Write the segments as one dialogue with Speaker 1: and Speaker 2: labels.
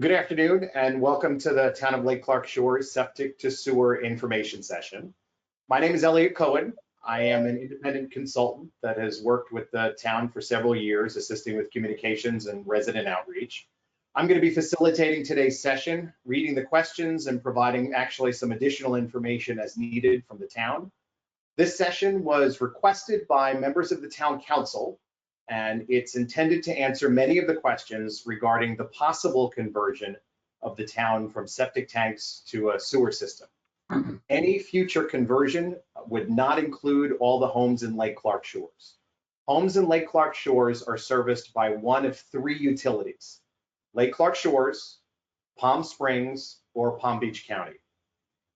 Speaker 1: Good afternoon and welcome to the Town of Lake Clark Shores Septic to Sewer Information Session. My name is Elliot Cohen. I am an independent consultant that has worked with the town for several years, assisting with communications and resident outreach. I'm going to be facilitating today's session, reading the questions and providing actually some additional information as needed from the town. This session was requested by members of the town council, and it's intended to answer many of the questions regarding the possible conversion of the town from septic tanks to a sewer system. Any future conversion would not include all the homes in Lake Clark Shores. Homes in Lake Clark Shores are serviced by one of three utilities: Lake Clark Shores, Palm Springs, or Palm Beach County.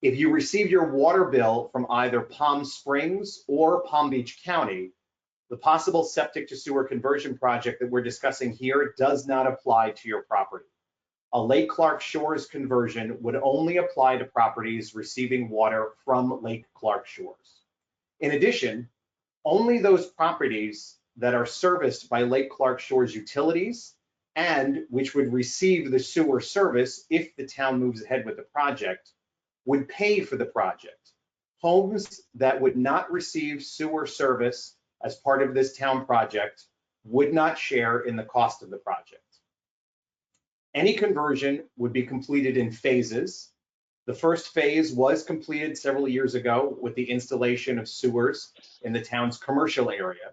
Speaker 1: If you receive your water bill from either Palm Springs or Palm Beach County, the possible septic to sewer conversion project that we're discussing here does not apply to your property. A Lake Clark Shores conversion would only apply to properties receiving water from Lake Clark Shores. In addition, only those properties that are serviced by Lake Clark Shores utilities and which would receive the sewer service if the town moves ahead with the project would pay for the project. Homes that would not receive sewer service as part of this town project would not share in the cost of the project. Any conversion would be completed in phases. The first phase was completed several years ago with the installation of sewers in the town's commercial area.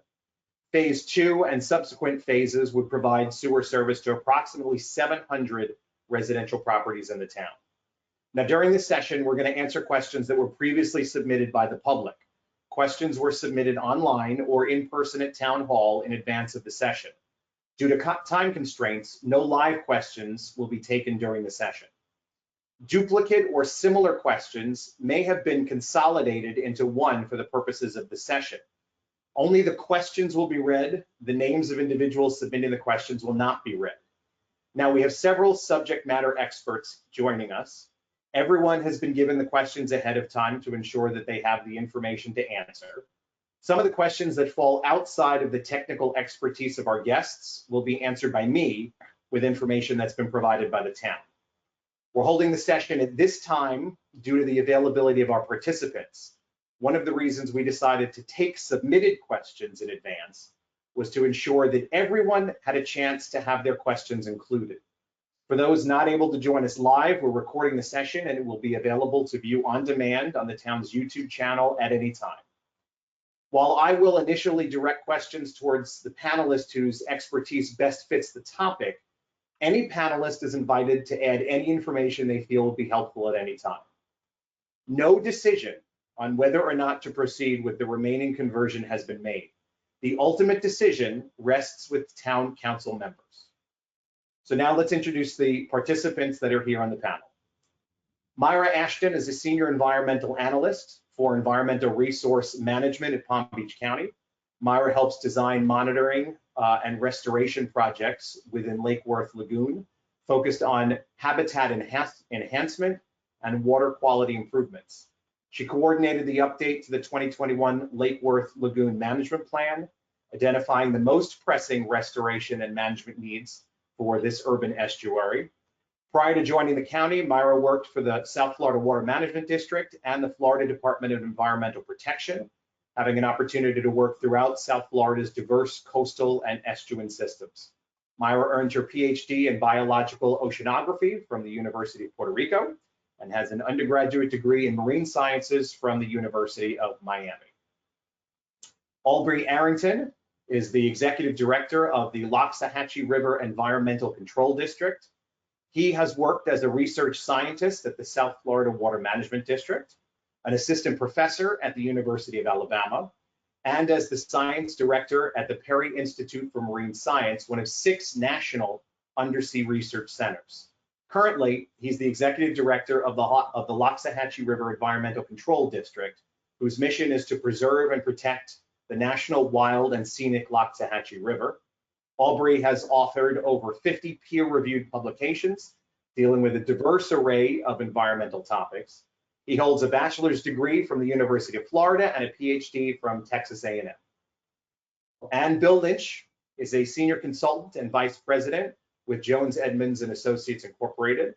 Speaker 1: Phase 2 and subsequent phases would provide sewer service to approximately 700 residential properties in the town. Now, during this session, we're going to answer questions that were previously submitted by the public. Questions were submitted online or in person at Town Hall in advance of the session. Due to time constraints, no live questions will be taken during the session. Duplicate or similar questions may have been consolidated into one for the purposes of the session. Only the questions will be read. The names of individuals submitting the questions will not be read. Now, we have several subject matter experts joining us. Everyone has been given the questions ahead of time to ensure that they have the information to answer. Some of the questions that fall outside of the technical expertise of our guests will be answered by me with information that's been provided by the town. We're holding the session at this time due to the availability of our participants. One of the reasons we decided to take submitted questions in advance was to ensure that everyone had a chance to have their questions included. For those not able to join us live, we're recording the session and it will be available to view on demand on the town's YouTube channel at any time. While I will initially direct questions towards the panelist whose expertise best fits the topic, any panelist is invited to add any information they feel will be helpful at any time. No decision on whether or not to proceed with the remaining conversion has been made. The ultimate decision rests with town council members. So now let's introduce the participants that are here on the panel. Myra Ashton is a senior environmental analyst for environmental resource management at Palm Beach County. Myra helps design monitoring and restoration projects within Lake Worth Lagoon, focused on habitat enhancement and water quality improvements. She coordinated the update to the 2021 Lake Worth Lagoon Management Plan, identifying the most pressing restoration and management needs for this urban estuary. Prior to joining the county, Myra worked for the South Florida Water Management District and the Florida Department of Environmental Protection, having an opportunity to work throughout South Florida's diverse coastal and estuarine systems. Myra earned her PhD in biological oceanography from the University of Puerto Rico and has an undergraduate degree in marine sciences from the University of Miami. Aubrey Arrington is the executive director of the Loxahatchee River Environmental Control District. He has worked as a research scientist at the South Florida Water Management District, an assistant professor at the University of Alabama, and as the science director at the Perry Institute for Marine Science, one of 6 national undersea research centers. Currently, he's the executive director of the Loxahatchee River Environmental Control District, whose mission is to preserve and protect the National Wild and Scenic Loxahatchee River. Aubrey has authored over 50 peer-reviewed publications dealing with a diverse array of environmental topics. He holds a bachelor's degree from the University of Florida and a PhD from Texas A&M. And Bill Lynch is a senior consultant and vice president with Jones Edmonds and Associates Incorporated.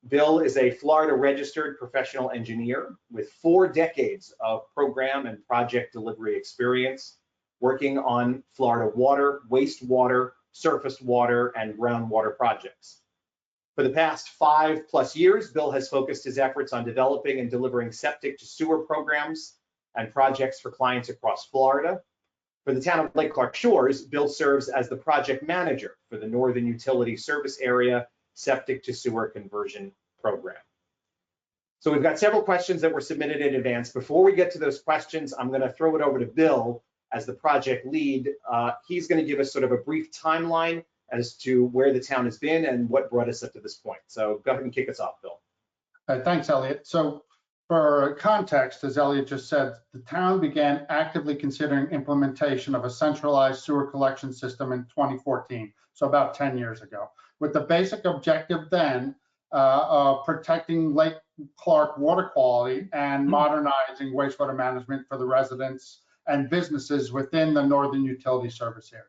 Speaker 1: Bill is a Florida registered professional engineer with 4 decades of program and project delivery experience working on Florida water, wastewater, surface water, and groundwater projects. For the past 5+ years, Bill has focused his efforts on developing and delivering septic to sewer programs and projects for clients across Florida. For the town of Lake Clark Shores, Bill serves as the project manager for the Northern Utility Service Area Septic to Sewer Conversion Program. So we've got several questions that were submitted in advance. Before we get to those questions, I'm going to throw it over to Bill as the project lead. He's going to give us sort of a brief timeline as to where the town has been and what brought us up to this point. So go ahead and kick us off, Bill.
Speaker 2: Thanks, Elliot. So for context, as Elliot just said, the town began actively considering implementation of a centralized sewer collection system in 2014, so about 10 years ago, with the basic objective then of protecting Lake Clark water quality and modernizing wastewater management for the residents and businesses within the Northern Utility Service Area.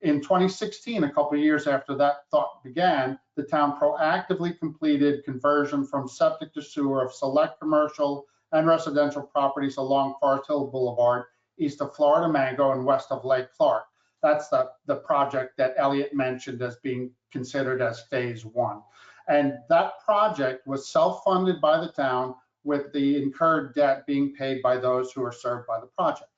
Speaker 2: In 2016, a couple of years after that thought began, the town proactively completed conversion from septic to sewer of select commercial and residential properties along Forest Hill Boulevard, east of Florida Mango and west of Lake Clark. That's the project that Elliot mentioned as being considered as phase 1. And that project was self-funded by the town, with the incurred debt being paid by those who are served by the project.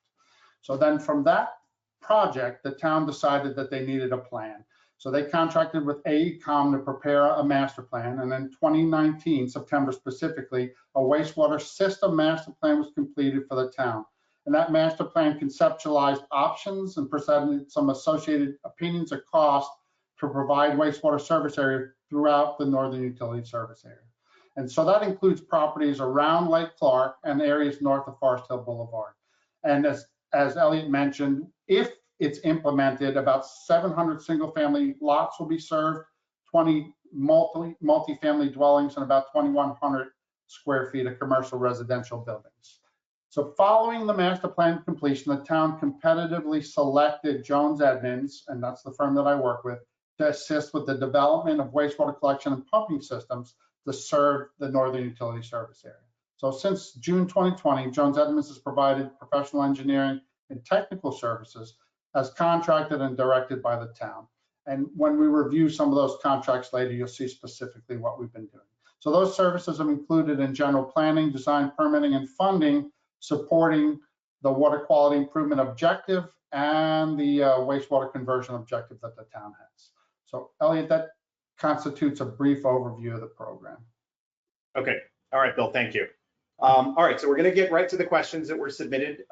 Speaker 2: So then from that project, the town decided that they needed a plan. So they contracted with AECom to prepare a master plan. And in 2019, September specifically, a wastewater system master plan was completed for the town. And that master plan conceptualized options and presented some associated opinions of cost to provide wastewater service area throughout the Northern Utility Service Area. And so that includes properties around Lake Clark and areas north of Forest Hill Boulevard. And as Elliot mentioned, if it's implemented, about 700 single-family lots will be served, 20 multi-family dwellings, and about 2,100 square feet of commercial residential buildings. So following the master plan completion, the town competitively selected Jones Edmonds, and that's the firm that I work with, to assist with the development of wastewater collection and pumping systems to serve the Northern Utility Service Area. So since June 2020, Jones Edmonds has provided professional engineering and technical services as contracted and directed by the town. And when we review some of those contracts later, you'll see specifically what we've been doing. So those services have included in general planning, design, permitting, and funding, supporting the water quality improvement objective and the wastewater conversion objective that the town has. So Elliot, that constitutes a brief overview of the program.
Speaker 1: Okay. All right, Bill, thank you. All right, so we're going to get right to the questions that were submitted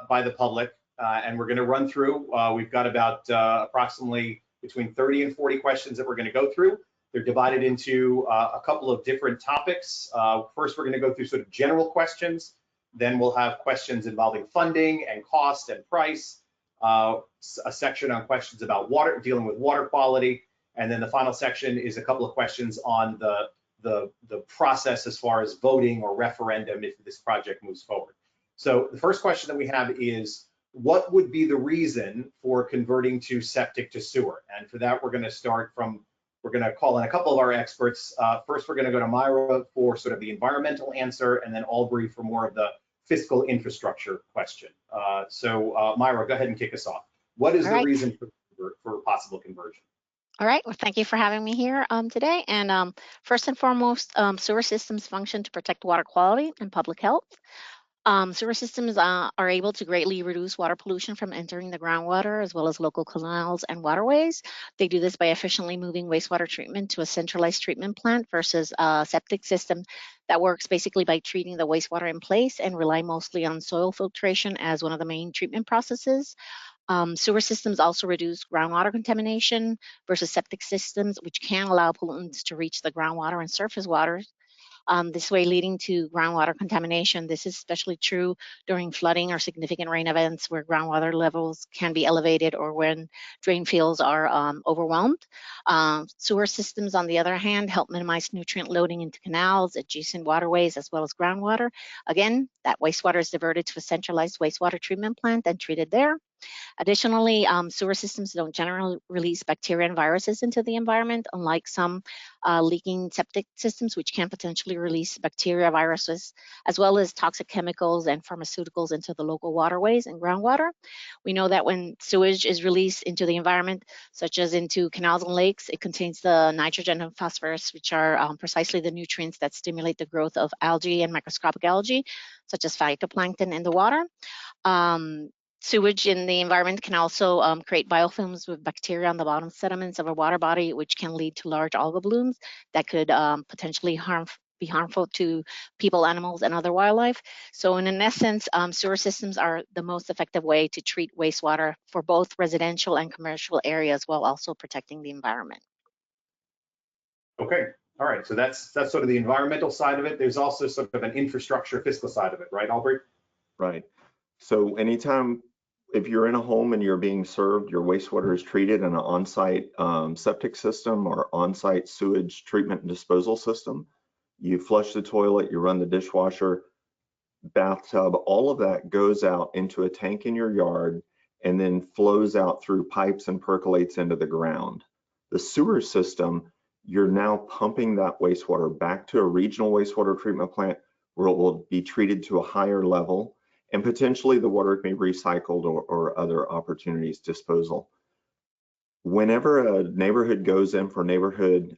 Speaker 1: by the public, and we're going to run through. We've got about approximately between 30 and 40 questions that we're going to go through. They're divided into a couple of different topics. First, we're going to go through sort of general questions. Then we'll have questions involving funding and cost and price, a section on questions about water, dealing with water quality, and then the final section is a couple of questions on the process as far as voting or referendum if this project moves forward. So the first question that we have is, what would be the reason for converting to septic to sewer? And for that, we're going to call in a couple of our experts. First, we're going to go to Myra for sort of the environmental answer, and then Aubrey for more of the fiscal infrastructure question. So Myra, go ahead and kick us off. What is the reason for possible conversion?
Speaker 3: All right, well, thank you for having me here today. And first and foremost, sewer systems function to protect water quality and public health. Sewer systems are able to greatly reduce water pollution from entering the groundwater, as well as local canals and waterways. They do this by efficiently moving wastewater treatment to a centralized treatment plant versus a septic system that works basically by treating the wastewater in place and rely mostly on soil filtration as one of the main treatment processes. Sewer systems also reduce groundwater contamination versus septic systems, which can allow pollutants to reach the groundwater and surface waters. This way leading to groundwater contamination. This is especially true during flooding or significant rain events where groundwater levels can be elevated or when drain fields are overwhelmed. Sewer systems, on the other hand, help minimize nutrient loading into canals, adjacent waterways, as well as groundwater. Again, that wastewater is diverted to a centralized wastewater treatment plant and treated there. Additionally, sewer systems don't generally release bacteria and viruses into the environment, unlike some leaking septic systems, which can potentially release bacteria, viruses, as well as toxic chemicals and pharmaceuticals into the local waterways and groundwater. We know that when sewage is released into the environment, such as into canals and lakes, it contains the nitrogen and phosphorus, which are precisely the nutrients that stimulate the growth of algae and microscopic algae, such as phytoplankton in the water. Sewage in the environment can also create biofilms with bacteria on the bottom sediments of a water body, which can lead to large algal blooms that could potentially be harmful to people, animals, and other wildlife. So in essence, sewer systems are the most effective way to treat wastewater for both residential and commercial areas while also protecting the environment.
Speaker 1: Okay, all right. So that's sort of the environmental side of it. There's also sort of an infrastructure fiscal side of it, right, Aubrey?
Speaker 4: Right. So anytime, if you're in a home and you're being served, your wastewater is treated in an on-site septic system or on-site sewage treatment and disposal system. You flush the toilet, you run the dishwasher, bathtub, all of that goes out into a tank in your yard and then flows out through pipes and percolates into the ground. The sewer system, you're now pumping that wastewater back to a regional wastewater treatment plant where it will be treated to a higher level, and potentially the water can be recycled or other opportunities disposal. Whenever a neighborhood goes in for neighborhood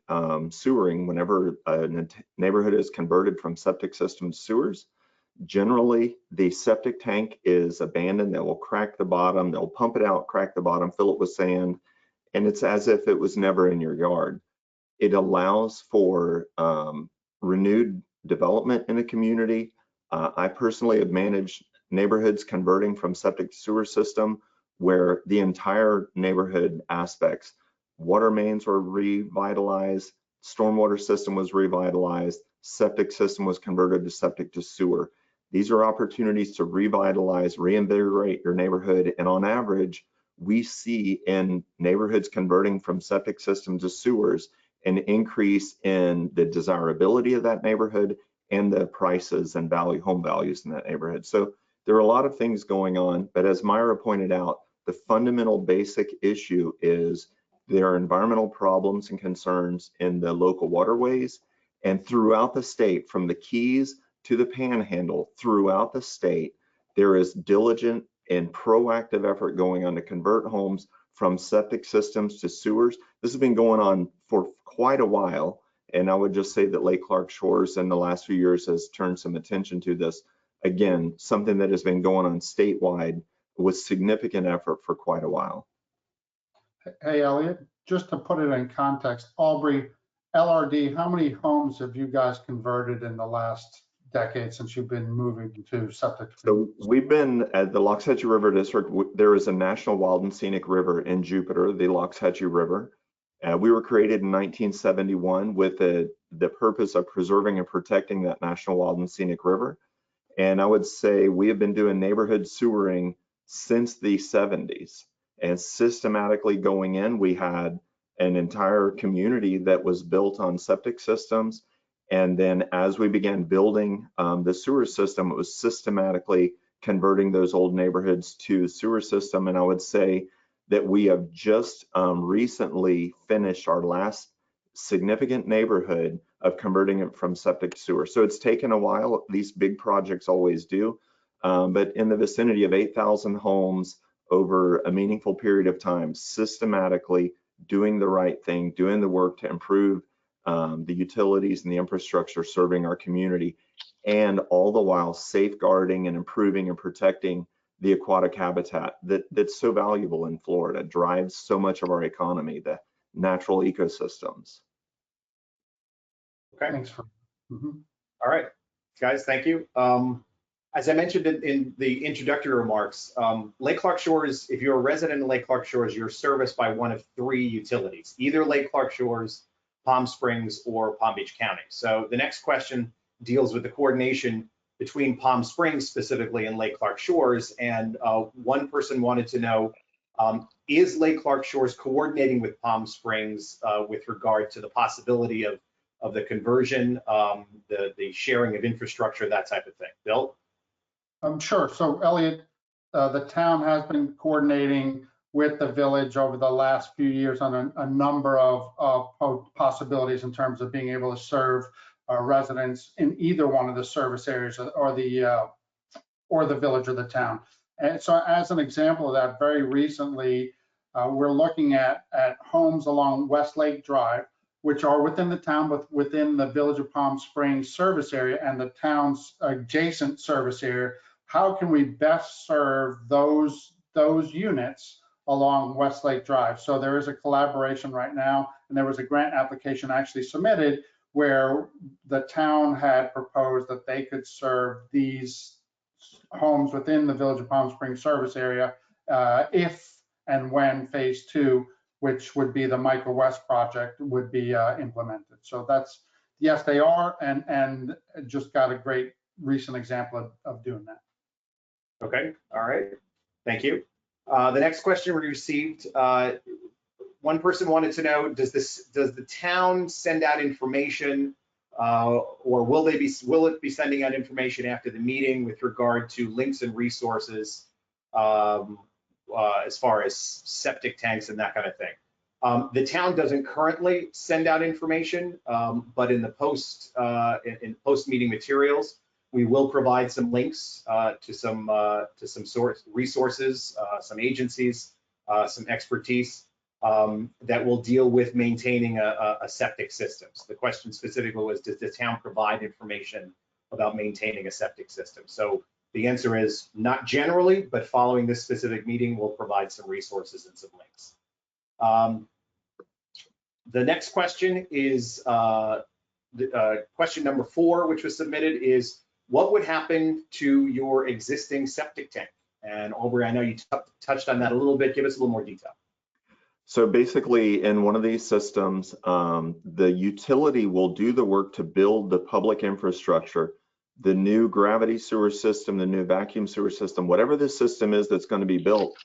Speaker 4: sewering, whenever a neighborhood is converted from septic system to sewers, generally the septic tank is abandoned. They will crack the bottom, they'll pump it out, crack the bottom, fill it with sand, and it's as if it was never in your yard. It allows for renewed development in a community. I personally have managed neighborhoods converting from septic to sewer system where the entire neighborhood aspects, water mains were revitalized, stormwater system was revitalized, septic system was converted to septic to sewer. These are opportunities to revitalize, reinvigorate your neighborhood. And on average, we see in neighborhoods converting from septic systems to sewers an increase in the desirability of that neighborhood and the prices and home values in that neighborhood. So there are a lot of things going on, but as Myra pointed out, the fundamental basic issue is there are environmental problems and concerns in the local waterways and throughout the state, from the Keys to the Panhandle, throughout the state, there is diligent and proactive effort going on to convert homes from septic systems to sewers. This has been going on for quite a while, and I would just say that Lake Clark Shores in the last few years has turned some attention to this. Again, something that has been going on statewide with significant effort for quite a while.
Speaker 2: Hey, Elliot, just to put it in context, Aubrey, LRD, how many homes have you guys converted in the last decade since you've been moving to septic?
Speaker 4: So we've been at the Loxahatchee River District. There is a national wild and scenic river in Jupiter, the Loxahatchee River. We were created in 1971 with the purpose of preserving and protecting that national wild and scenic river. And I would say we have been doing neighborhood sewering since the 70s. And systematically going in, we had an entire community that was built on septic systems. And then as we began building the sewer system, it was systematically converting those old neighborhoods to sewer system. And I would say that we have just recently finished our last significant neighborhood of converting it from septic to sewer. So it's taken a while. These big projects always do. But in the vicinity of 8,000 homes over a meaningful period of time, systematically doing the right thing, doing the work to improve the utilities and the infrastructure serving our community, and all the while safeguarding and improving and protecting the aquatic habitat that's so valuable in Florida, drives so much of our economy, the natural ecosystems.
Speaker 1: Okay.
Speaker 2: Thanks for.
Speaker 1: All right, guys, thank you. As I mentioned in the introductory remarks, Lake Clark Shores, if you're a resident in Lake Clark Shores, you're serviced by one of three utilities, either Lake Clark Shores, Palm Springs, or Palm Beach County. So the next question deals with the coordination between Palm Springs specifically and Lake Clark Shores. And one person wanted to know, is Lake Clark Shores coordinating with Palm Springs with regard to the possibility of the conversion, the sharing of infrastructure, that type of thing? Bill?
Speaker 2: Sure. So Elliot, the town has been coordinating with the village over the last few years on a number of possibilities in terms of being able to serve residents in either one of the service areas or the village or the town. And so as an example of that, very recently, we're looking at homes along Westlake Drive, which are within the town, but within the Village of Palm Springs service area and the town's adjacent service area. How can we best serve those units along Westlake Drive? So there is a collaboration right now, and there was a grant application actually submitted where the town had proposed that they could serve these homes within the Village of Palm Springs service area if and when phase 2, which would be the Michael West project, would be implemented. So that's, yes, they are, and just got a great recent example of doing that.
Speaker 1: Okay, all right, thank you. The next question we received, one person wanted to know, does the town send out information or will it be sending out information after the meeting with regard to links and resources as far as septic tanks and that kind of thing? The town doesn't currently send out information, but in the post-meeting materials, we will provide some links to some source resources, some agencies, some expertise that will deal with maintaining a septic system. So the question specifically was, does the town provide information about maintaining a septic system? So the answer is not generally, but following this specific meeting, we'll provide some resources and some links. The next question is question number 4, which was submitted, is what would happen to your existing septic tank? And Aubrey, I know you touched on that a little bit. Give us a little more detail.
Speaker 4: So basically, in one of these systems, the utility will do the work to build the public infrastructure, the new gravity sewer system, the new vacuum sewer system, whatever this system is that's going to be built,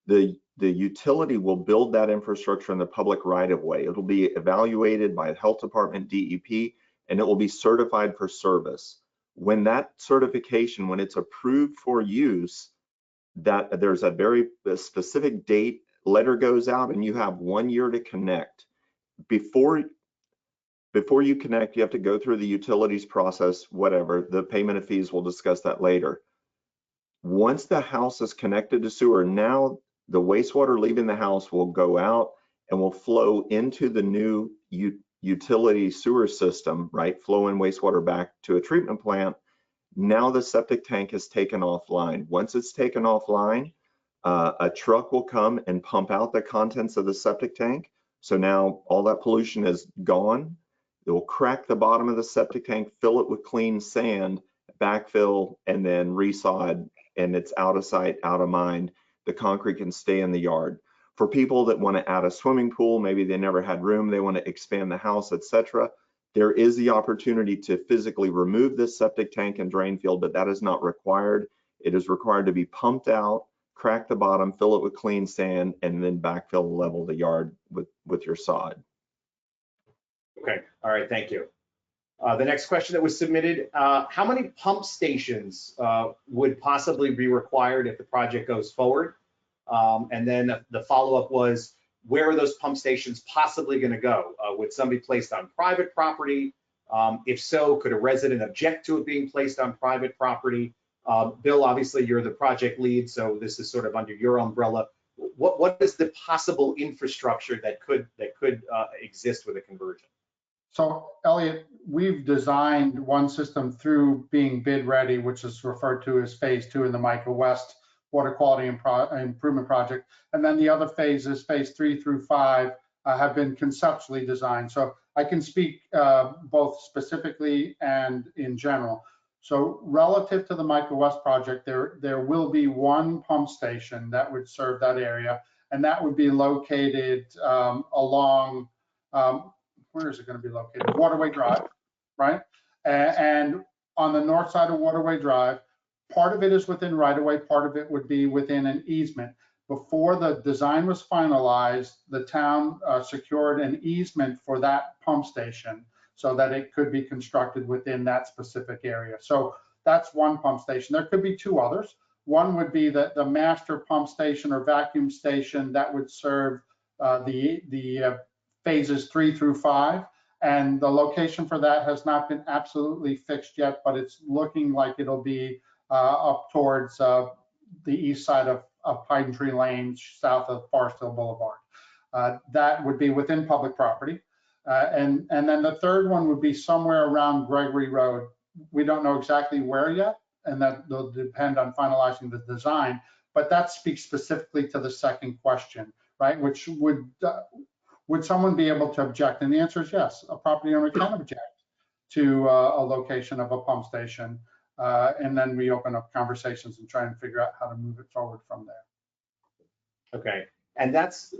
Speaker 4: the utility will build that infrastructure in the public right of way. It'll be evaluated by the health department, DEP, and it will be certified for service. When that certification, when it's approved for use, that there's a very specific date, letter goes out, and you have 1 year to connect. Before you connect, you have to go through the utilities process, whatever, the payment of fees, we'll discuss that later. Once the house is connected to sewer, now the wastewater leaving the house will go out and will flow into the new utility sewer system, right? Flow in wastewater back to a treatment plant. Now the septic tank is taken offline. Once it's taken offline, a truck will come and pump out the contents of the septic tank. So now all that pollution is gone. It will crack the bottom of the septic tank, fill it with clean sand, backfill, and then resod, and it's out of sight, out of mind. The concrete can stay in the yard. For people that want to add a swimming pool, maybe they never had room, they want to expand the house, etc., there is the opportunity to physically remove this septic tank and drain field, but that is not required. It is required to be pumped out, crack the bottom, fill it with clean sand, and then backfill and level the yard with your sod.
Speaker 1: Okay, all right, thank you. The next question that was submitted, how many pump stations would possibly be required if the project goes forward? And then the follow-up was, where are those pump stations possibly going to go? Would some be placed on private property? If so, could a resident object to it being placed on private property? Bill, obviously you're the project lead, so this is sort of under your umbrella. What is the possible infrastructure that could exist with a conversion?
Speaker 2: So Elliot, we've designed one system through being bid ready, which is referred to as phase 2 in the Michael West Water Quality Improvement Project. And then the other phases, phase 3 through 5, have been conceptually designed. So I can speak both specifically and in general. So relative to the Michael West project, there will be one pump station that would serve that area, and that would be located along, where is it going to be located? Waterway Drive, right? And on the north side of Waterway Drive, part of it is within right-of-way, part of it would be within an easement. Before the design was finalized, the town secured an easement for that pump station so that it could be constructed within that specific area. So that's one pump station. There could be 2 others. One would be the master pump station or vacuum station that would serve the phases 3 through 5. And the location for that has not been absolutely fixed yet, but it's looking like it'll be up towards the east side of Pine Tree Lane, south of Forest Hill Boulevard. That would be within public property. And then the third one would be somewhere around Gregory Road. We don't know exactly where yet, and that will depend on finalizing the design, but that speaks specifically to the second question, right? Which would someone be able to object? And the answer is yes, a property owner can object to a location of a pump station. And then we open up conversations and try and figure out how to move it forward from there.
Speaker 1: Okay, and that's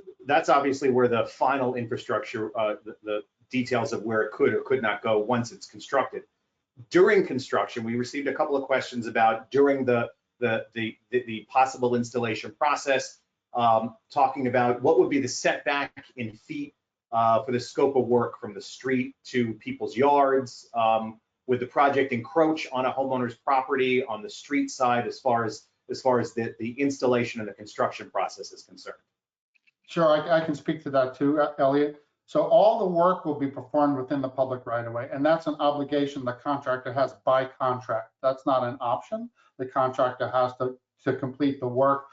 Speaker 1: obviously where the final infrastructure, the details of where it could or could not go once it's constructed. During construction, we received a couple of questions about during the possible installation process, talking about what would be the setback in feet for the scope of work from the street to people's yards. Would the project encroach on a homeowner's property on the street side as far as the installation and the construction process is concerned?
Speaker 2: Sure, I can speak to that too, Elliot. So all the work will be performed within the public right of way, and that's an obligation the contractor has by contract. That's not an option. The contractor has to complete the work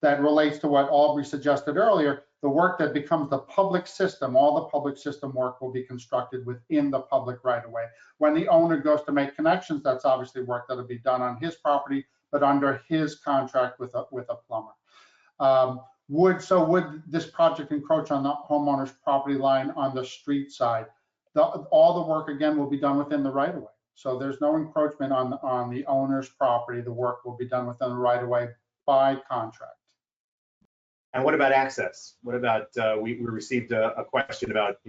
Speaker 2: that relates to what Aubrey suggested earlier, the work that becomes the public system. All the public system work will be constructed within the public right of way. When the owner goes to make connections, that's obviously work that'll be done on his property, but under his contract with a plumber. Would this project encroach on the homeowner's property line on the street side? All the work again will be done within the right of way. So there's no encroachment on the owner's property. The work will be done within the right of way by contract.
Speaker 1: And what about access? What about we received a question about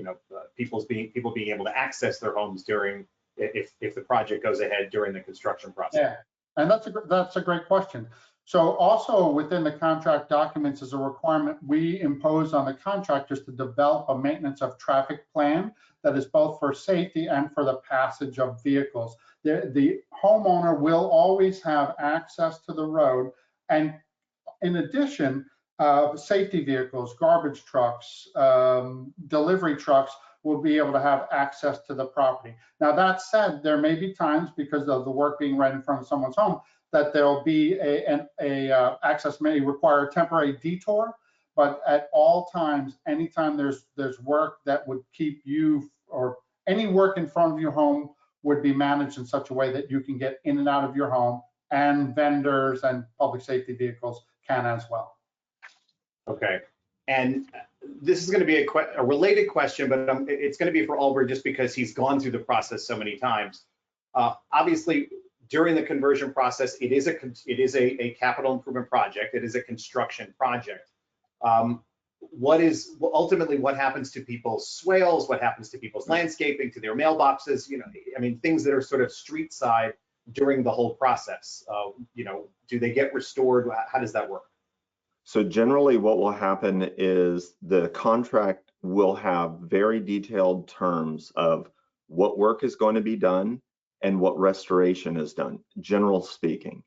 Speaker 1: people being able to access their homes during if the project goes ahead during the construction process?
Speaker 2: Yeah, and that's a great question. So also within the contract documents is a requirement we impose on the contractors to develop a maintenance of traffic plan that is both for safety and for the passage of vehicles. The homeowner will always have access to the road, and in addition, safety vehicles, garbage trucks, delivery trucks will be able to have access to the property. Now that said, there may be times because of the work being right in front of someone's home that there'll be access may require a temporary detour, but at all times, anytime there's work that would keep you or any work in front of your home would be managed in such a way that you can get in and out of your home, and vendors and public safety vehicles can as well.
Speaker 1: Okay, and this is going to be a related question, but it's going to be for Albert just because he's gone through the process so many times. Obviously, during the conversion process, it is a capital improvement project. It is a construction project. Ultimately what happens to people's swales? What happens to people's landscaping, to their mailboxes? I mean, things that are sort of street side during the whole process. Do they get restored? How does that work?
Speaker 4: So generally what will happen is the contract will have very detailed terms of what work is going to be done and what restoration is done, general speaking.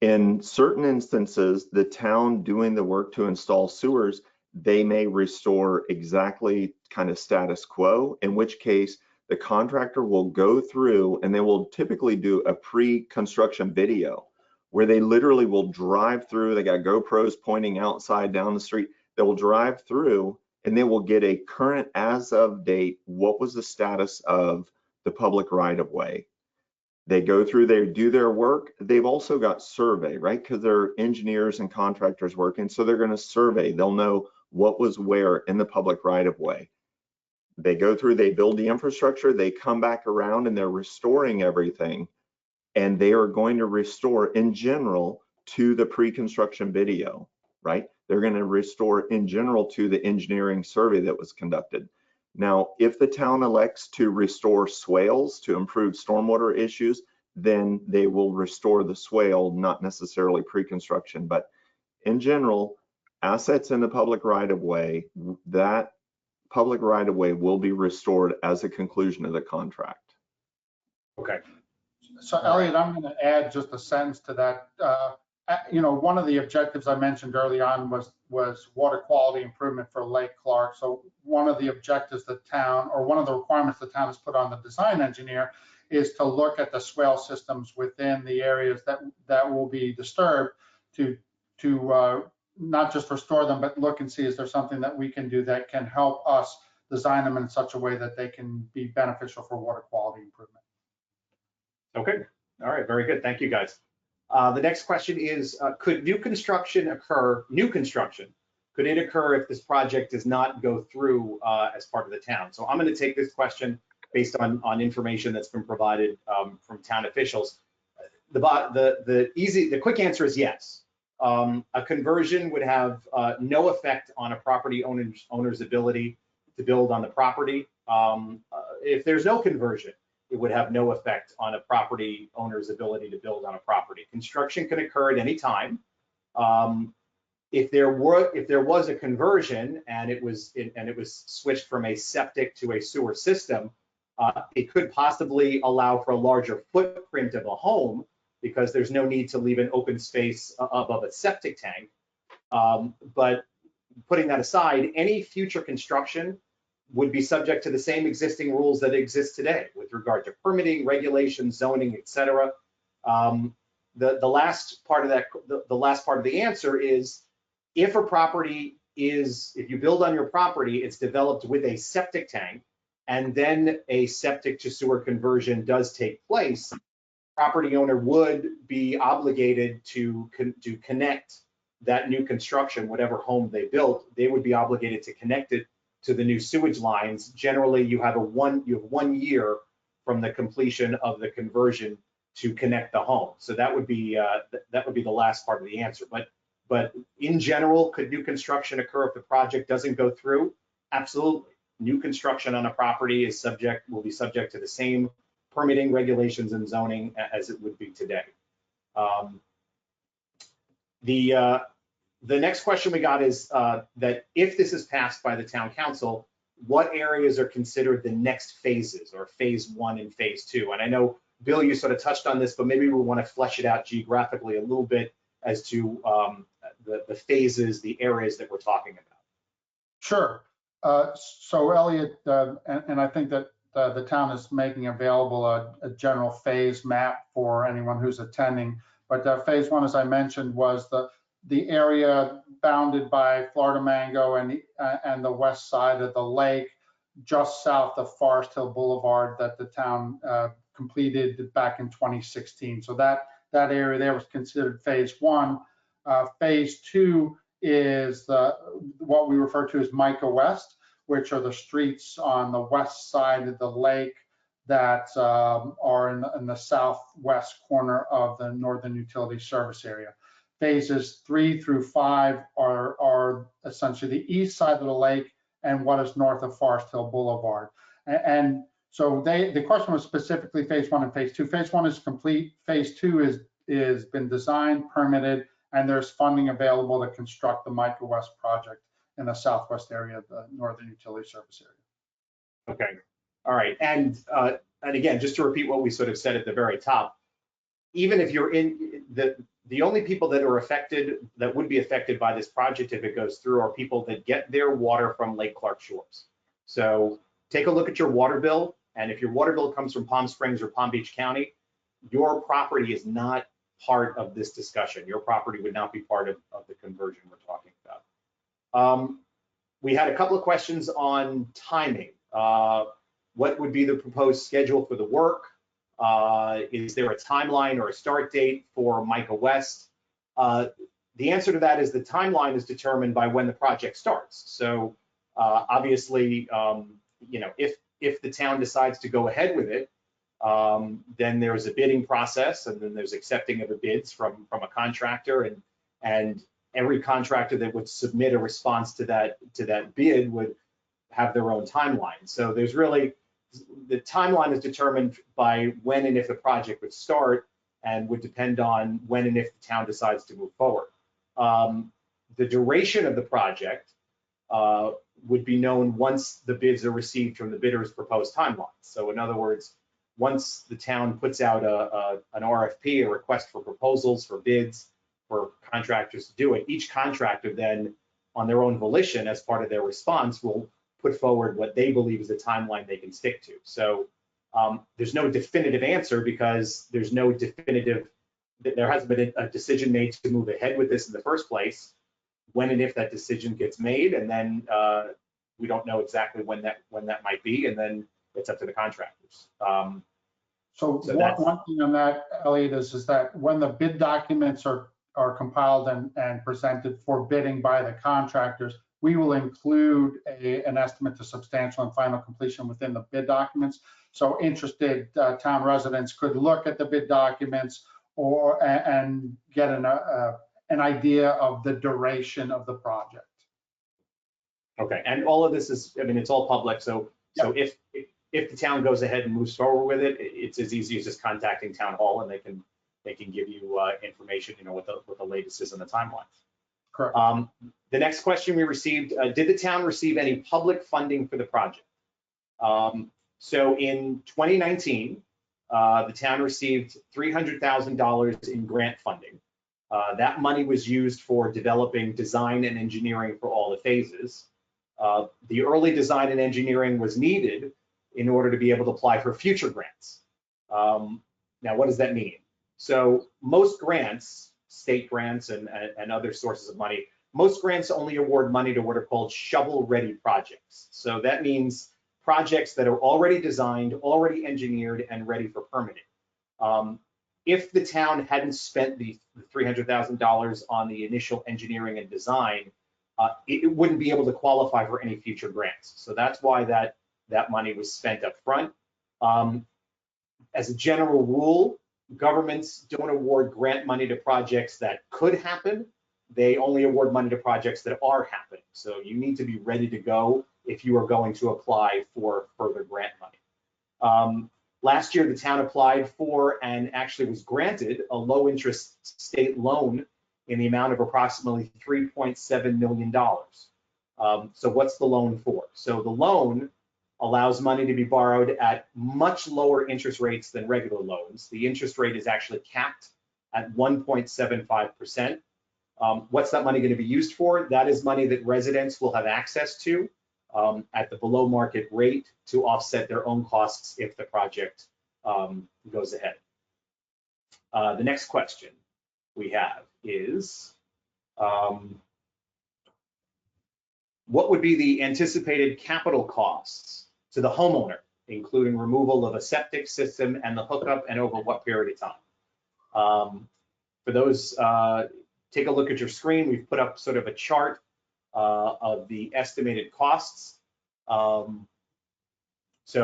Speaker 4: In certain instances, the town doing the work to install sewers, they may restore exactly kind of status quo, in which case the contractor will go through and they will typically do a pre-construction video where they literally will drive through. They got GoPros pointing outside down the street. They will drive through and they will get a current as of date, what was the status of the public right of way. They go through, they do their work. They've also got survey, right? Because they're engineers and contractors working. So they're going to survey. They'll know what was where in the public right of way. They go through, they build the infrastructure, they come back around and they're restoring everything. And they are going to restore in general to the pre-construction video, right? They're going to restore in general to the engineering survey that was conducted. Now, if the town elects to restore swales to improve stormwater issues, then they will restore the swale, not necessarily pre-construction, but in general, assets in the public right-of-way, that public right-of-way will be restored as a conclusion of the contract.
Speaker 1: Okay.
Speaker 2: So Elliot, I'm going to add just a sentence to that. One of the objectives I mentioned early on was water quality improvement for Lake Clark. So one of the objectives the town, or one of the requirements the town has put on the design engineer, is to look at the swale systems within the areas that will be disturbed to not just restore them, but look and see, is there something that we can do that can help us design them in such a way that they can be beneficial for water quality improvement.
Speaker 1: Okay, all right, very good. Thank you, guys. The next question is, could new construction, could it occur if this project does not go through as part of the town? So I'm going to take this question based on information that's been provided from town officials. The quick answer is yes. A conversion would have no effect on a property owner's ability to build on the property. If there's no conversion, it would have no effect on a property owner's ability to build on a property. Construction can occur at any time. If there was a conversion and it was switched from a septic to a sewer system, it could possibly allow for a larger footprint of a home because there's no need to leave an open space above a septic tank. But putting that aside, any future construction would be subject to the same existing rules that exist today with regard to permitting, regulations, zoning, et cetera. The last part of the answer is, if you build on your property, it's developed with a septic tank, and then a septic to sewer conversion does take place, property owner would be obligated to connect that new construction, whatever home they built, they would be obligated to connect it to the new sewage lines. Generally, you have 1 year from the completion of the conversion to connect the home. So that would be the last part of the answer. But in general, could new construction occur if the project doesn't go through? Absolutely. New construction on a property will be subject to the same permitting, regulations, and zoning as it would be today. The next question we got is that if this is passed by the town council, what areas are considered the next phases, or phase 1 and phase 2? And I know, Bill, you sort of touched on this, but maybe we want to flesh it out geographically a little bit as to the phases, the areas that we're talking about.
Speaker 2: Sure. So Elliot, and I think that the town is making available a general phase map for anyone who's attending. But phase 1, as I mentioned, was the area bounded by Florida Mango and the west side of the lake, just south of Forest Hill Boulevard, that the town completed back in 2016. So that area there was considered phase 1. Phase 2 is what we refer to as Micah West, which are the streets on the west side of the lake that are in the southwest corner of the Northern Utility Service area. Phases 3 through 5 are essentially the east side of the lake and what is north of Forest Hill Boulevard. And so the question was specifically phase 1 and phase 2. Phase 1 is complete. Phase 2 is been designed, permitted, and there's funding available to construct the Micah West project in the southwest area of the Northern Utility Service area.
Speaker 1: Okay, all right. And again, just to repeat what we sort of said at the very top, even if you're in the only people that are affected, that would be affected by this project if it goes through, are people that get their water from Lake Clark Shores. So take a look at your water bill, and if your water bill comes from Palm Springs or Palm Beach County, your property is not part of this discussion. Your property would not be part of the conversion we're talking about. We had a couple of questions on timing. What would be the proposed schedule for the work? Is there a timeline or a start date for Micah West? The answer to that is the timeline is determined by when the project starts. So obviously, if the town decides to go ahead with it, then there's a bidding process, and then there's accepting of the bids from a contractor, and every contractor that would submit a response to that bid would have their own timeline. So there's really, the timeline is determined by when and if the project would start, and would depend on when and if the town decides to move forward. The duration of the project would be known once the bids are received from the bidder's proposed timeline. So in other words, once the town puts out an RFP, a request for proposals for bids, for contractors to do it. Each contractor then, on their own volition, as part of their response, will put forward what they believe is the timeline they can stick to. So there's no definitive answer because there's no definitive, there hasn't been a decision made to move ahead with this in the first place. When and if that decision gets made, and then we don't know exactly when that might be, and then it's up to the contractors.
Speaker 2: So one thing on that, Elliot, is that when the bid documents are compiled and presented for bidding by the contractors, we will include an estimate to substantial and final completion within the bid documents. So interested town residents could look at the bid documents and get an idea of the duration of the project.
Speaker 1: Okay, and all of this is, I mean, it's all public, so if the town goes ahead and moves forward with it, it's as easy as just contacting town hall, and they can give you information, you know, what the latest is on the timeline.
Speaker 2: Correct.
Speaker 1: The next question we received, did the town receive any public funding for the project? So in 2019, the town received $300,000 in grant funding. That money was used for developing design and engineering for all the phases. The early design and engineering was needed in order to be able to apply for future grants. Now, what does that mean? So most grants, state grants and other sources of money, most grants only award money to what are called shovel-ready projects. So that means projects that are already designed, already engineered, and ready for permitting. If the town hadn't spent the $300,000 on the initial engineering and design, it wouldn't be able to qualify for any future grants. So that's why that money was spent up front. As a general rule, governments don't award grant money to projects that could happen. They only award money to projects that are happening. So you need to be ready to go if you are going to apply for further grant money. Last year, the town applied for and actually was granted a low interest state loan in the amount of approximately $3.7 million. So what's the loan for? So the loan allows money to be borrowed at much lower interest rates than regular loans. The interest rate is actually capped at 1.75%. What's that money going to be used for? That is money that residents will have access to at the below market rate to offset their own costs if the project goes ahead. The next question we have is, what would be the anticipated capital costs to the homeowner, including removal of a septic system and the hookup, and over what period of time? For those, take a look at your screen. We've put up sort of a chart of the estimated costs. So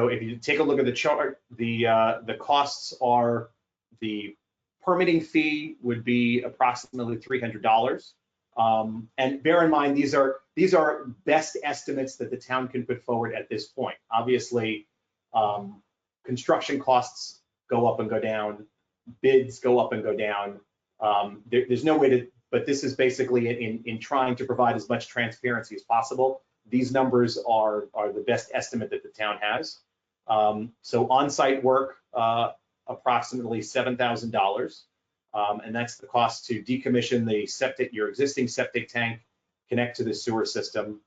Speaker 1: if you take a look at the chart, the costs are, the permitting fee would be approximately $300. And bear in mind, these are best estimates that the town can put forward at this point. Obviously, construction costs go up and go down, bids go up and go down. There's no way to, but this is basically in trying to provide as much transparency as possible. These numbers are the best estimate that the town has. So on-site work, approximately $7,000. And that's the cost to decommission the septic, your existing septic tank, connect to the sewer system.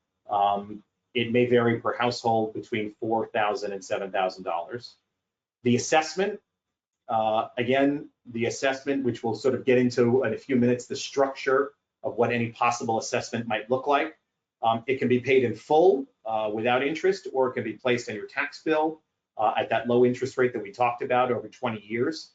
Speaker 1: It may vary per household between $4,000 and $7,000. The assessment, again, the assessment, which we'll sort of get into in a few minutes, the structure of what any possible assessment might look like. It can be paid in full without interest, or it can be placed on your tax bill at that low interest rate that we talked about over 20 years.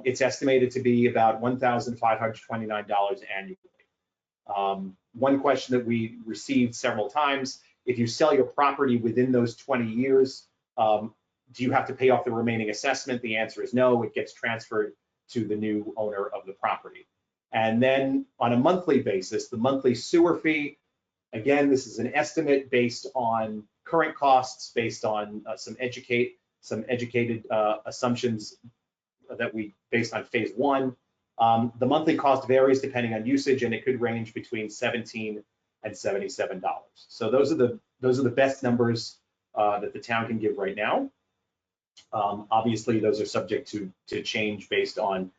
Speaker 1: It's estimated to be about $1,529 annually. One question that we received several times, if you sell your property within those 20 years, do you have to pay off the remaining assessment? The answer is no, it gets transferred to the new owner of the property. And then on a monthly basis, the monthly sewer fee, again, this is an estimate based on current costs, based on some educated assumptions that we based on phase one. The monthly cost varies depending on usage, and it could range between $17 and $77. So those are the best numbers that the town can give right now. Obviously, those are subject to change based on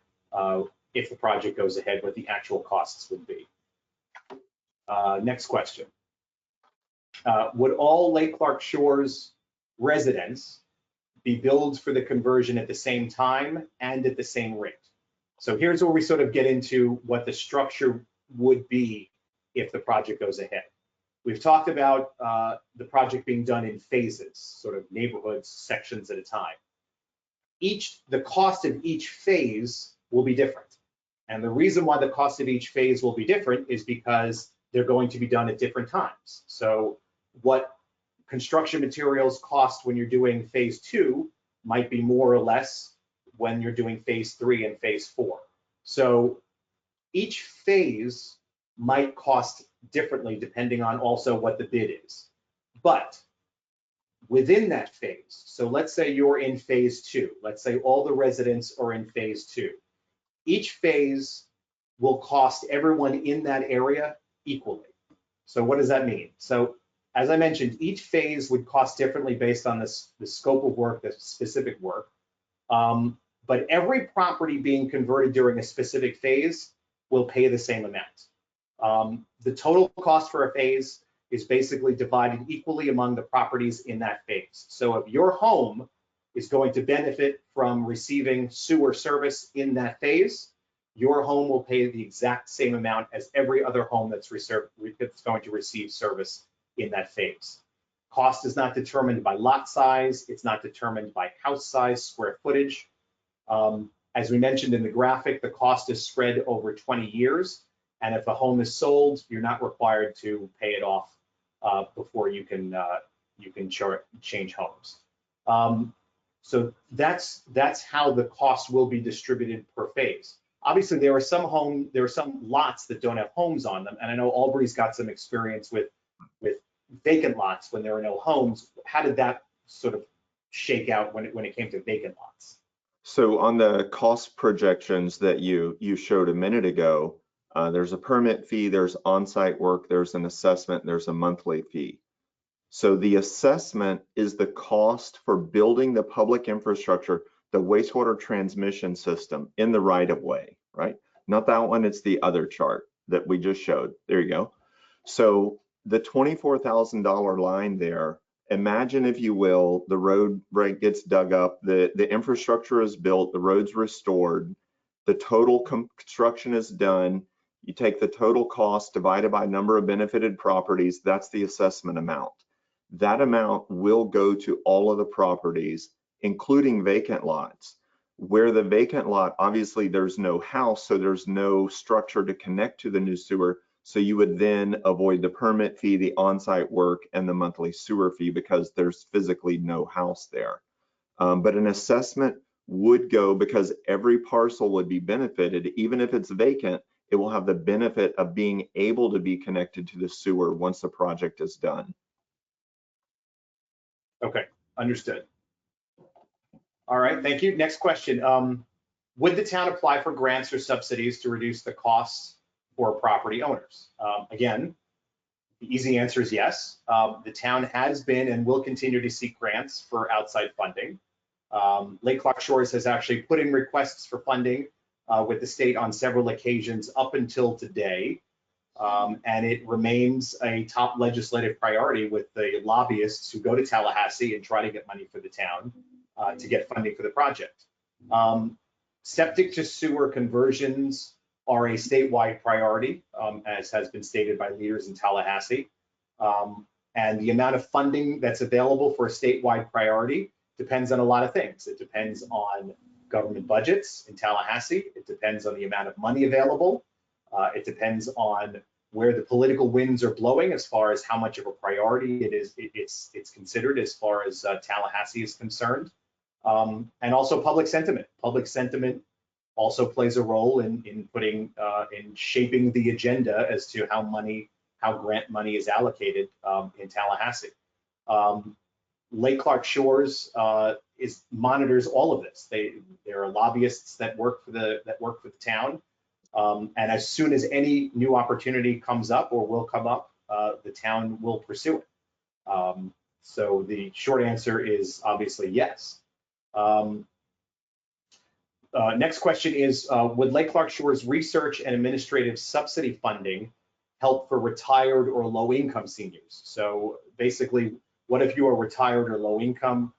Speaker 1: if the project goes ahead, what the actual costs would be. Next question. Would all Lake Clark Shores residents be billed for the conversion at the same time and at the same rate? So here's where we sort of get into what the structure would be if the project goes ahead. We've talked about the project being done in phases, sort of neighborhoods, sections at a time. The cost of each phase will be different. And the reason why the cost of each phase will be different is because they're going to be done at different times. So what construction materials cost when you're doing phase 2 might be more or less when you're doing phase 3 and phase 4. So each phase might cost differently depending on also what the bid is. But within that phase, so let's say you're in phase 2, let's say all the residents are in phase 2. Each phase will cost everyone in that area equally. So what does that mean? So as I mentioned, each phase would cost differently based on the scope of work, the specific work. But every property being converted during a specific phase will pay the same amount. The total cost for a phase is basically divided equally among the properties in that phase. So if your home is going to benefit from receiving sewer service in that phase, your home will pay the exact same amount as every other home that's going to receive service in that phase. Cost is not determined by lot size. It's not determined by house size, square footage. As we mentioned in the graphic, the cost is spread over 20 years. And if a home is sold, you're not required to pay it off before you can change homes. So that's how the cost will be distributed per phase. Obviously, there are some lots that don't have homes on them, and I know Albury's got some experience with vacant lots when there are no homes. How did that sort of shake out when it came to vacant lots?
Speaker 4: So on the cost projections that you showed a minute ago, there's a permit fee, there's on-site work, there's an assessment, there's a monthly fee. So the assessment is the cost for building the public infrastructure, the wastewater transmission system in the right of way, right? Not that one, it's the other chart that we just showed. There you go. So the $24,000 line there, imagine, if you will, the road gets dug up, the infrastructure is built, the road's restored, the total construction is done. You take the total cost divided by number of benefited properties, that's the assessment amount. That amount will go to all of the properties, including vacant lots. Where the vacant lot, obviously there's no house, so there's no structure to connect to the new sewer. So you would then avoid the permit fee, the on-site work, and the monthly sewer fee because there's physically no house there. But an assessment would go, because every parcel would be benefited, even if it's vacant, it will have the benefit of being able to be connected to the sewer once the project is done.
Speaker 1: Okay, understood. All right, thank you. Next question. Would the town apply for grants or subsidies to reduce the costs for property owners? Again, the easy answer is yes. The town has been and will continue to seek grants for outside funding. Lake Clark Shores has actually put in requests for funding with the state on several occasions up until today. And it remains a top legislative priority with the lobbyists who go to Tallahassee and try to get money for the town to get funding for the project. Septic to sewer conversions are a statewide priority, as has been stated by leaders in Tallahassee. And the amount of funding that's available for a statewide priority depends on a lot of things. It depends on government budgets in Tallahassee. It depends on the amount of money available. It depends on where the political winds are blowing as far as how much of a priority it's considered as far as Tallahassee is concerned. And also public sentiment. Public sentiment also plays a role in shaping the agenda as to how grant money is allocated in Tallahassee. Lake Clark Shores monitors all of this. There are lobbyists that work for the town. And as soon as any new opportunity comes up or will come up, the town will pursue it. So the short answer is obviously yes. Next question is, would Lake Clark Shores research and administrative subsidy funding help for retired or low income seniors? So basically, what if you are retired or low income?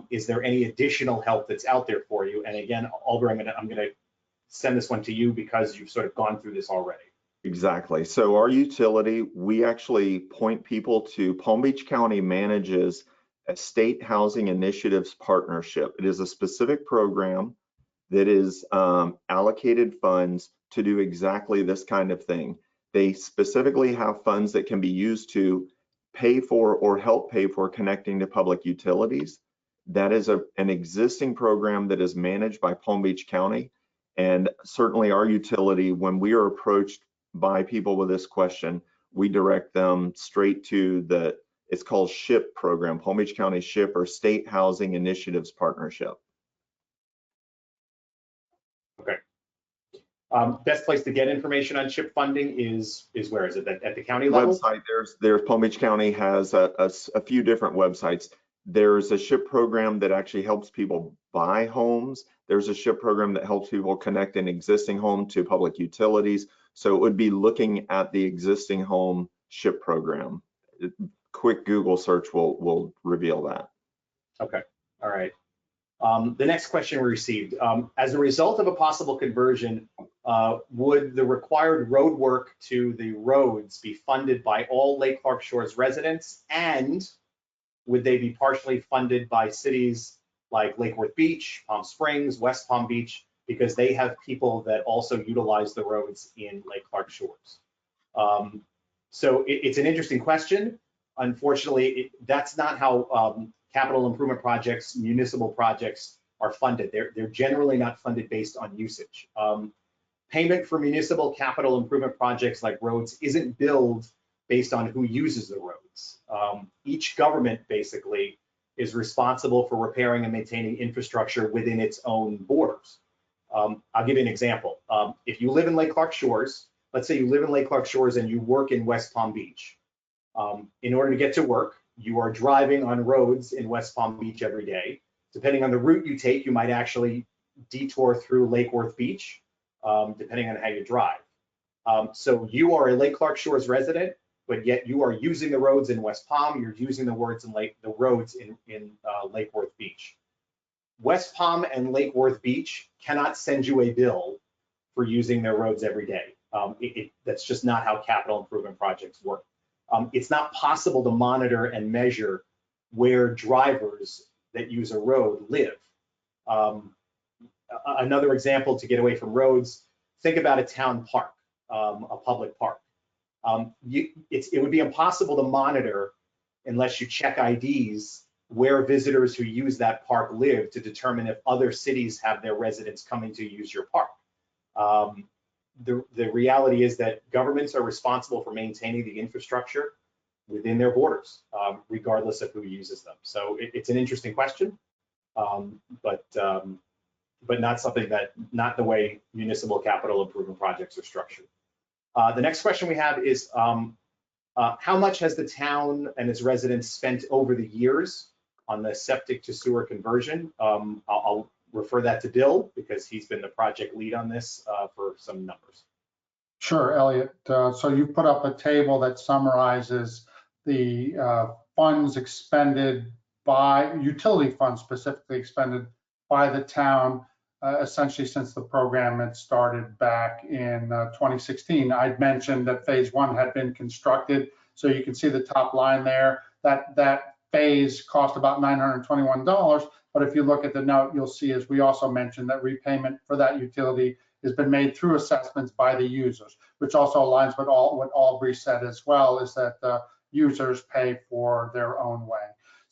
Speaker 1: Is there any additional help that's out there for you? And again, Alder, I'm gonna send this one to you because you've sort of gone through this already.
Speaker 4: Exactly. So our utility, we actually point people to Palm Beach County manages a state housing initiatives partnership. It is a specific program that is allocated funds to do exactly this kind of thing. They specifically have funds that can be used to pay for or help pay for connecting to public utilities. That is an existing program that is managed by Palm Beach County. And certainly our utility, when we are approached by people with this question, we direct them straight to it's called SHIP program, Palm Beach County SHIP, or State Housing Initiatives Partnership.
Speaker 1: Okay. Best place to get information on SHIP funding is where? Is it at the county level?
Speaker 4: Website, there's Palm Beach County has a few different websites. There's a SHIP program that actually helps people buy homes. There's a SHIP program that helps people connect an existing home to public utilities. So it would be looking at the existing home SHIP program. Quick Google search will reveal that.
Speaker 1: Okay, all right. The next question we received, as a result of a possible conversion, would the required road work to the roads be funded by all Lake Clark Shores residents, and would they be partially funded by cities like Lake Worth Beach, Palm Springs, West Palm Beach, because they have people that also utilize the roads in Lake Clark Shores? So it's an interesting question. Unfortunately, that's not how capital improvement projects, municipal projects are funded. They're generally not funded based on usage. Payment for municipal capital improvement projects like roads isn't billed based on who uses the roads. Each government basically is responsible for repairing and maintaining infrastructure within its own borders. I'll give you an example. If you live in Lake Clark Shores, let's say you live in Lake Clark Shores and you work in West Palm Beach. In order to get to work, you are driving on roads in West Palm Beach every day. Depending on the route you take, you might actually detour through Lake Worth Beach, depending on how you drive. So you are a Lake Clark Shores resident, but yet you are using the roads in West Palm, you're using the roads in Lake Worth Beach. West Palm and Lake Worth Beach cannot send you a bill for using their roads every day. That's just not how capital improvement projects work. It's not possible to monitor and measure where drivers that use a road live. Another example to get away from roads, think about a town park, a public park. It would be impossible to monitor unless you check IDs where visitors who use that park live to determine if other cities have their residents coming to use your park. The reality is that governments are responsible for maintaining the infrastructure within their borders, regardless of who uses them. So it's an interesting question, but not something not the way municipal capital improvement projects are structured. The next question we have is, how much has the town and its residents spent over the years on the septic to sewer conversion? I'll refer that to Bill because he's been the project lead on this for some numbers.
Speaker 2: Sure, Elliot. So you put up a table that summarizes the funds expended by, utility funds specifically expended by the town, essentially since the program had started back in 2016. I'd mentioned that phase one had been constructed. So you can see the top line there, that phase cost about $921. But if you look at the note, you'll see, as we also mentioned, that repayment for that utility has been made through assessments by the users, which also aligns with what Aubrey said as well, is that the users pay for their own way.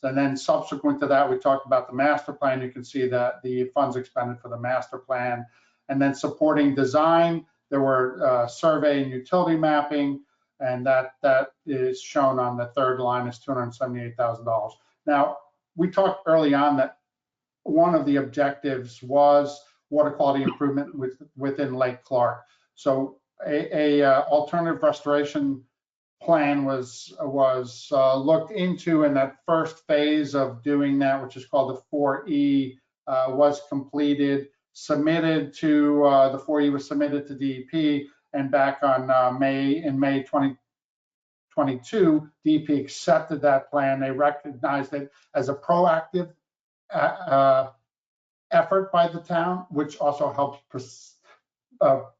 Speaker 2: And then subsequent to that, we talked about the master plan. You can see that the funds expended for the master plan, and then supporting design, there were survey and utility mapping, and that is shown on the third line is $278,000. Now, we talked early on that one of the objectives was water quality improvement within Lake Clark. So a alternative restoration plan was looked into, and that first phase of doing that, which is called the 4E, was completed. submitted to, the 4E was submitted to DEP, and back on May 2022, DEP accepted that plan. They recognized it as a proactive effort by the town, which also helps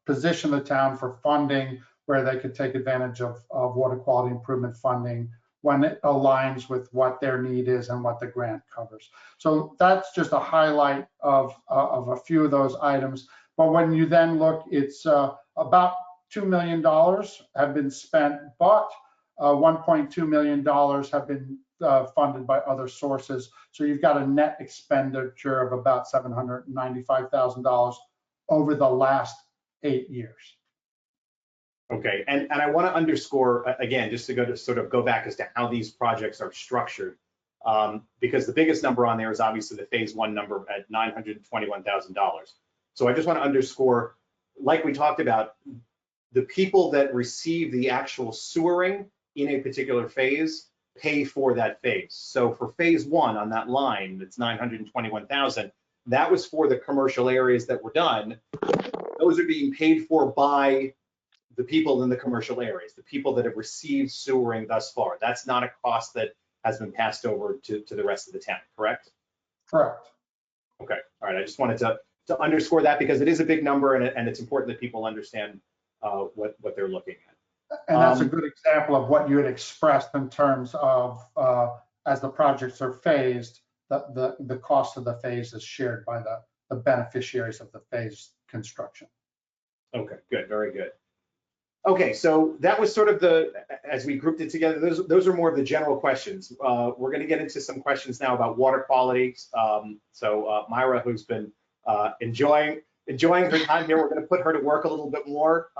Speaker 2: position the town for funding where they could take advantage of water quality improvement funding when it aligns with what their need is and what the grant covers. So that's just a highlight of a few of those items. But when you then look, it's about $2 million have been spent, but $1.2 million have been funded by other sources. So you've got a net expenditure of about $795,000 over the last 8 years.
Speaker 1: Okay, and I want to underscore again, just to go back as to how these projects are structured, because the biggest number on there is obviously the phase one number at $921,000. So I just want to underscore, like we talked about, the people that receive the actual sewering in a particular phase pay for that phase. So for phase one on that line, that's 921,000. That was for the commercial areas that were done. Those are being paid for by the people in the commercial areas, the people that have received sewering thus far. That's not a cost that has been passed over to the rest of the town, correct?
Speaker 2: Correct.
Speaker 1: Okay, all right. I just wanted to underscore that because it is a big number, and it's important that people understand what they're looking at.
Speaker 2: And that's a good example of what you had expressed in terms of as the projects are phased, the cost of the phase is shared by the beneficiaries of the phase construction.
Speaker 1: Okay, good, very good. Okay, so that was sort of as we grouped it together, those are more of the general questions. We're going to get into some questions now about water quality. So Myra, who's been enjoying her time here, we're going to put her to work a little bit more.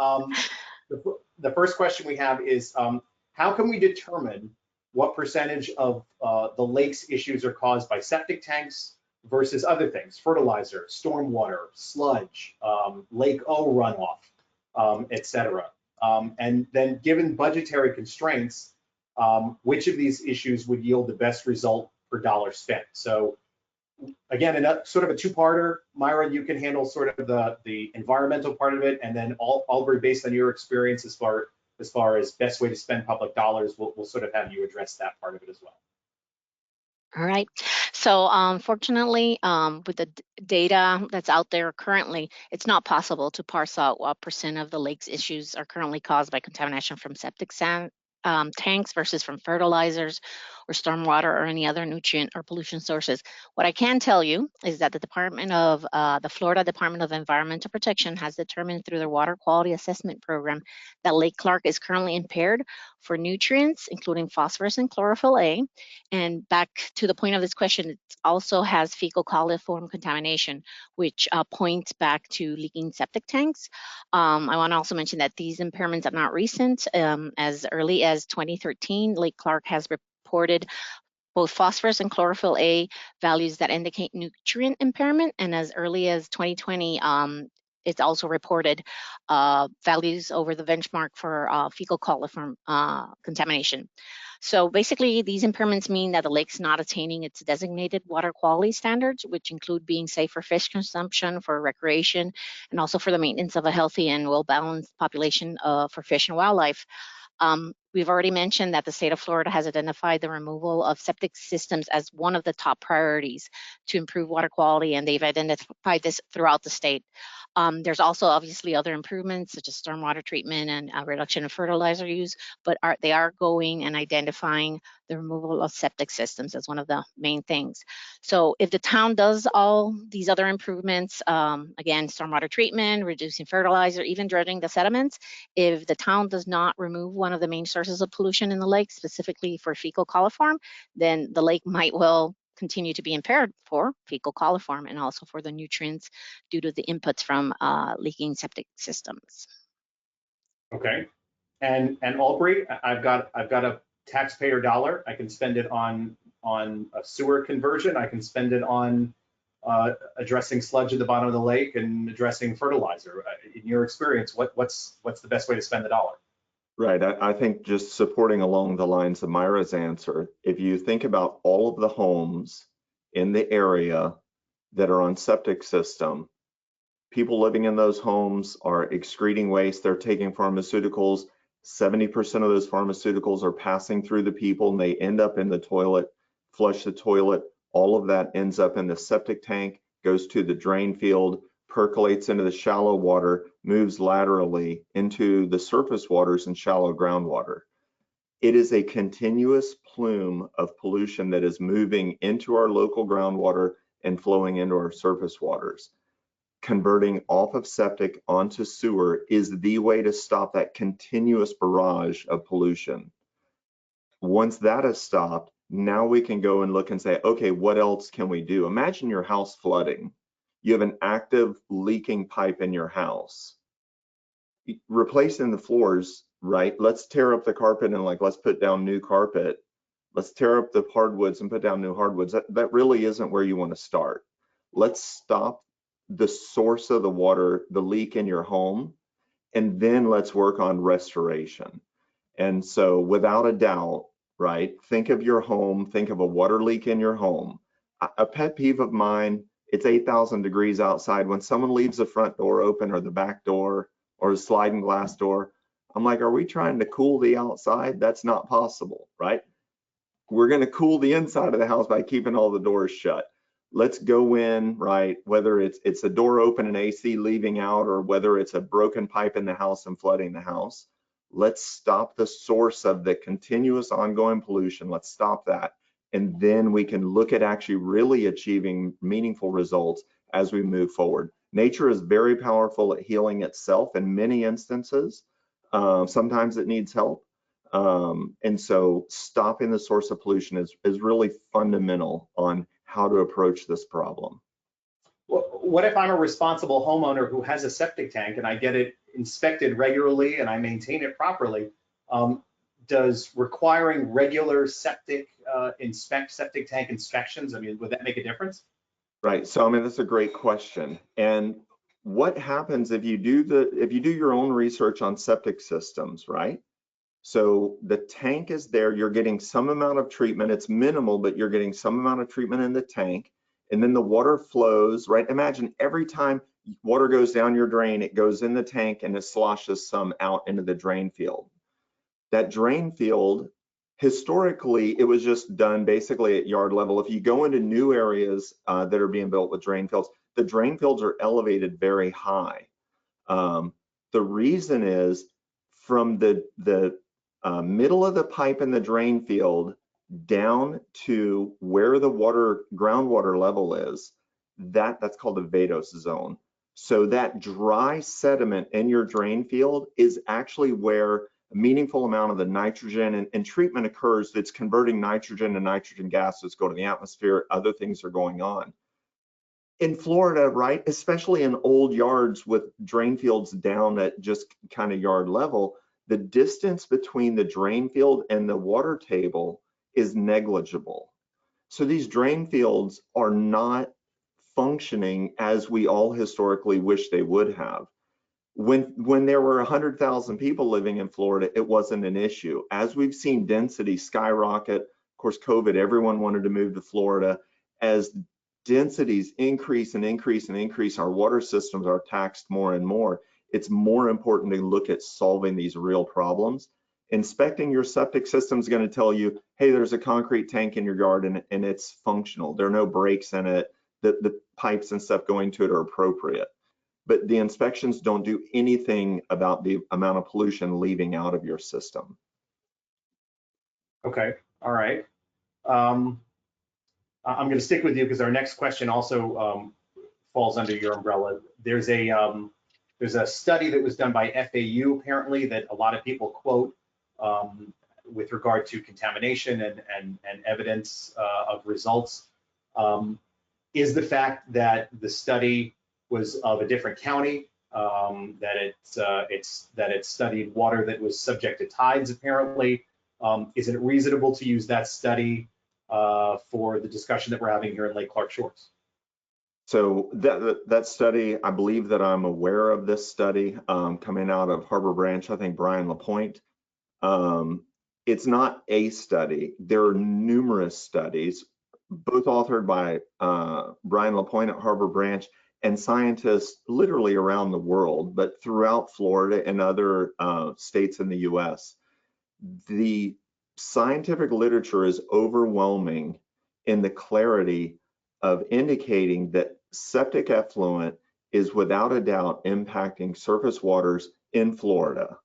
Speaker 1: The first question we have is, how can we determine what percentage of the lake's issues are caused by septic tanks versus other things, fertilizer, stormwater, sludge, Lake O runoff, et cetera? And then given budgetary constraints, which of these issues would yield the best result per dollar spent? So again, sort of a two-parter. Myra, you can handle sort of the environmental part of it, and then Aubrey, based on your experience as far as best way to spend public dollars, we'll sort of have you address that part of it as well.
Speaker 3: All right. So unfortunately, with the data that's out there currently, it's not possible to parse out what percent of the lake's issues are currently caused by contamination from septic tanks versus from fertilizers or stormwater or any other nutrient or pollution sources. What I can tell you is that the Florida Department of Environmental Protection has determined through their water quality assessment program that Lake Clark is currently impaired for nutrients, including phosphorus and chlorophyll A. And back to the point of this question, it also has fecal coliform contamination, which points back to leaking septic tanks. I want to also mention that these impairments are not recent. As early as 2013, Lake Clark has reported both phosphorus and chlorophyll A values that indicate nutrient impairment, and as early as 2020, it's also reported values over the benchmark for fecal coliform contamination. So basically, these impairments mean that the lake's not attaining its designated water quality standards, which include being safe for fish consumption, for recreation, and also for the maintenance of a healthy and well-balanced population for fish and wildlife. We've already mentioned that the state of Florida has identified the removal of septic systems as one of the top priorities to improve water quality, and they've identified this throughout the state. There's also obviously other improvements such as stormwater treatment and reduction in fertilizer use, but they are going and identifying the removal of septic systems as one of the main things. So if the town does all these other improvements, again, stormwater treatment, reducing fertilizer, even dredging the sediments, if the town does not remove one of the main sources of pollution in the lake, specifically for fecal coliform, then the lake might well continue to be impaired for fecal coliform and also for the nutrients due to the inputs from leaking septic systems.
Speaker 1: Okay, and Aubrey, I've got a taxpayer dollar. I can spend it on a sewer conversion. I can spend it on addressing sludge at the bottom of the lake and addressing fertilizer. In your experience, what's the best way to spend the dollar?
Speaker 4: Right. I think just supporting along the lines of Myra's answer, if you think about all of the homes in the area that are on septic system, People living in those homes are excreting waste. They're taking pharmaceuticals. 70% of those pharmaceuticals are passing through the people and they end up in the toilet, flush the toilet. All of that ends up in the septic tank, goes to the drain field, percolates into the shallow water, moves laterally into the surface waters and shallow groundwater. It is a continuous plume of pollution that is moving into our local groundwater and flowing into our surface waters. Converting off of septic onto sewer is the way to stop that continuous barrage of pollution. Once that is stopped, now we can go and look and say, okay, what else can we do? Imagine your house flooding. You have an active leaking pipe in your house. Replacing the floors, right? Let's tear up the carpet and let's put down new carpet. Let's tear up the hardwoods and put down new hardwoods. That really isn't where you want to start. Let's stop the source of the water, the leak in your home, and then let's work on restoration. And so without a doubt, right, think of your home, think of a water leak in your home. A pet peeve of mine, it's 8,000 degrees outside. When someone leaves the front door open or the back door or the sliding glass door, I'm like, are we trying to cool the outside? That's not possible, right? We're going to cool the inside of the house by keeping all the doors shut. Let's go in, right? Whether it's a door open and AC leaving out, or whether it's a broken pipe in the house and flooding the house. Let's stop the source of the continuous ongoing pollution. Let's stop that. And then we can look at actually really achieving meaningful results as we move forward. Nature is very powerful at healing itself in many instances. Sometimes it needs help. And so stopping the source of pollution is really fundamental on how to approach this problem.
Speaker 1: What if I'm a responsible homeowner who has a septic tank and I get it inspected regularly and I maintain it properly? Does requiring regular septic tank inspections, I mean, would that make a difference?
Speaker 4: Right. So I mean, that's a great question. And what happens if you do your own research on septic systems, right? So the tank is there, you're getting some amount of treatment, it's minimal, but you're getting some amount of treatment in the tank, and then the water flows, right? Imagine every time water goes down your drain, it goes in the tank and it sloshes some out into the drain field. That drain field, historically, it was just done basically at yard level. If you go into new areas that are being built with drain fields, the drain fields are elevated very high. The reason is from the middle of the pipe in the drain field down to where the groundwater level is, that's called the vadose zone. So that dry sediment in your drain field is actually where a meaningful amount of the nitrogen and treatment occurs that's converting nitrogen to nitrogen gases go to the atmosphere, other things are going on. In Florida, right, especially in old yards with drain fields down at just kind of yard level, the distance between the drain field and the water table is negligible. So these drain fields are not functioning as we all historically wish they would have. When there were 100,000 people living in Florida, it wasn't an issue. As we've seen density skyrocket, of course, COVID, everyone wanted to move to Florida. As densities increase and increase and increase, our water systems are taxed more and more. It's more important to look at solving these real problems. Inspecting your septic system is going to tell you, hey, there's a concrete tank in your yard and it's functional. There are no breaks in it. The pipes and stuff going to it are appropriate. But the inspections don't do anything about the amount of pollution leaving out of your system.
Speaker 1: Okay, all right. I'm going to stick with you because our next question also falls under your umbrella. There's a study that was done by FAU apparently that a lot of people quote with regard to contamination and evidence of results. Is the fact that the study was of a different county, that it studied water that was subject to tides apparently. Is it reasonable to use that study for the discussion that we're having here in Lake Clark Shores?
Speaker 4: So that study, I believe that I'm aware of this study coming out of Harbor Branch, I think Brian LaPointe. It's not a study. There are numerous studies, both authored by Brian LaPointe at Harbor Branch And scientists literally around the world, but throughout Florida and other states in the US, the scientific literature is overwhelming in the clarity of indicating that septic effluent is without a doubt impacting surface waters in Florida.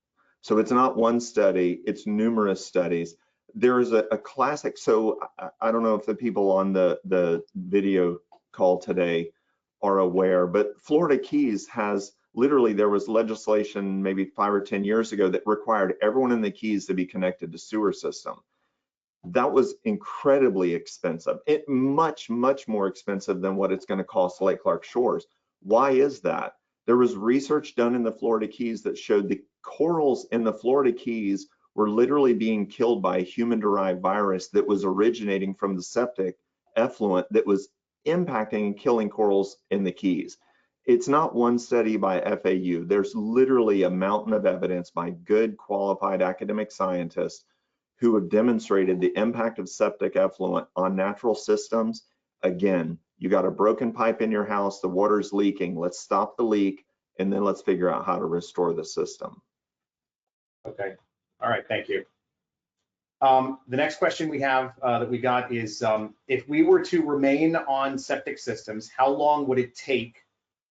Speaker 4: So it's not one study, it's numerous studies. There is a classic, so I don't know if the people on the video call today are aware, but Florida Keys has literally, there was legislation maybe 5 or 10 years ago that required everyone in the Keys to be connected to sewer system. That was incredibly expensive. It much more expensive than what it's going to cost Lake Clark Shores. Why is that? There was research done in the Florida Keys that showed the corals in the Florida Keys were literally being killed by a human-derived virus that was originating from the septic effluent that was impacting and killing corals in the Keys. It's not one study by FAU. There's literally a mountain of evidence by good qualified academic scientists who have demonstrated the impact of septic effluent on natural systems. Again, you got a broken pipe in your house, the water's leaking. Let's stop the leak, and then let's figure out how to restore the system.
Speaker 1: Okay. All right. Thank you. The next question we have that we got is, if we were to remain on septic systems, how long would it take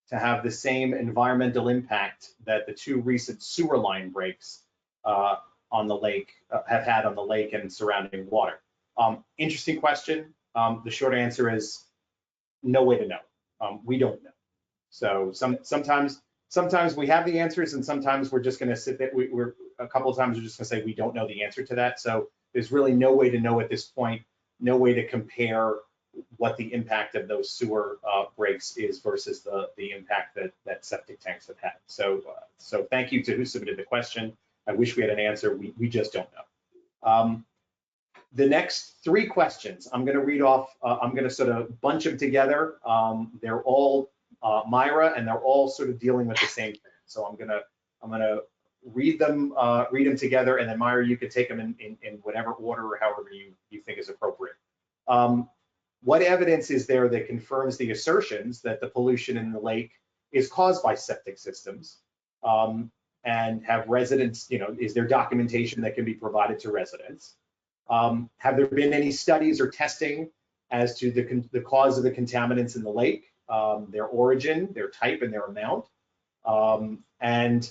Speaker 1: to have the same environmental impact that the 2 recent sewer line breaks on the lake have had on the lake and surrounding water? Interesting question. The short answer is no way to know. We don't know. So sometimes we have the answers, and sometimes we're just going to sit there. We're a couple of times we're just going to say we don't know the answer to that. So there's really no way to know at this point, no way to compare what the impact of those sewer breaks is versus the impact that septic tanks have had. So thank you to who submitted the question. I wish we had an answer. We just don't know. The next 3 questions I'm going to read off. I'm going to sort of bunch them together. They're all Myra, and they're all sort of dealing with the same thing. So I'm gonna read them together, and then Myra, you could take them in whatever order or however you think is appropriate. What evidence is there that confirms the assertions that the pollution in the lake is caused by septic systems? And have residents, is there documentation that can be provided to residents? Have there been any studies or testing as to the cause of the contaminants in the lake, their origin, their type, and their amount? And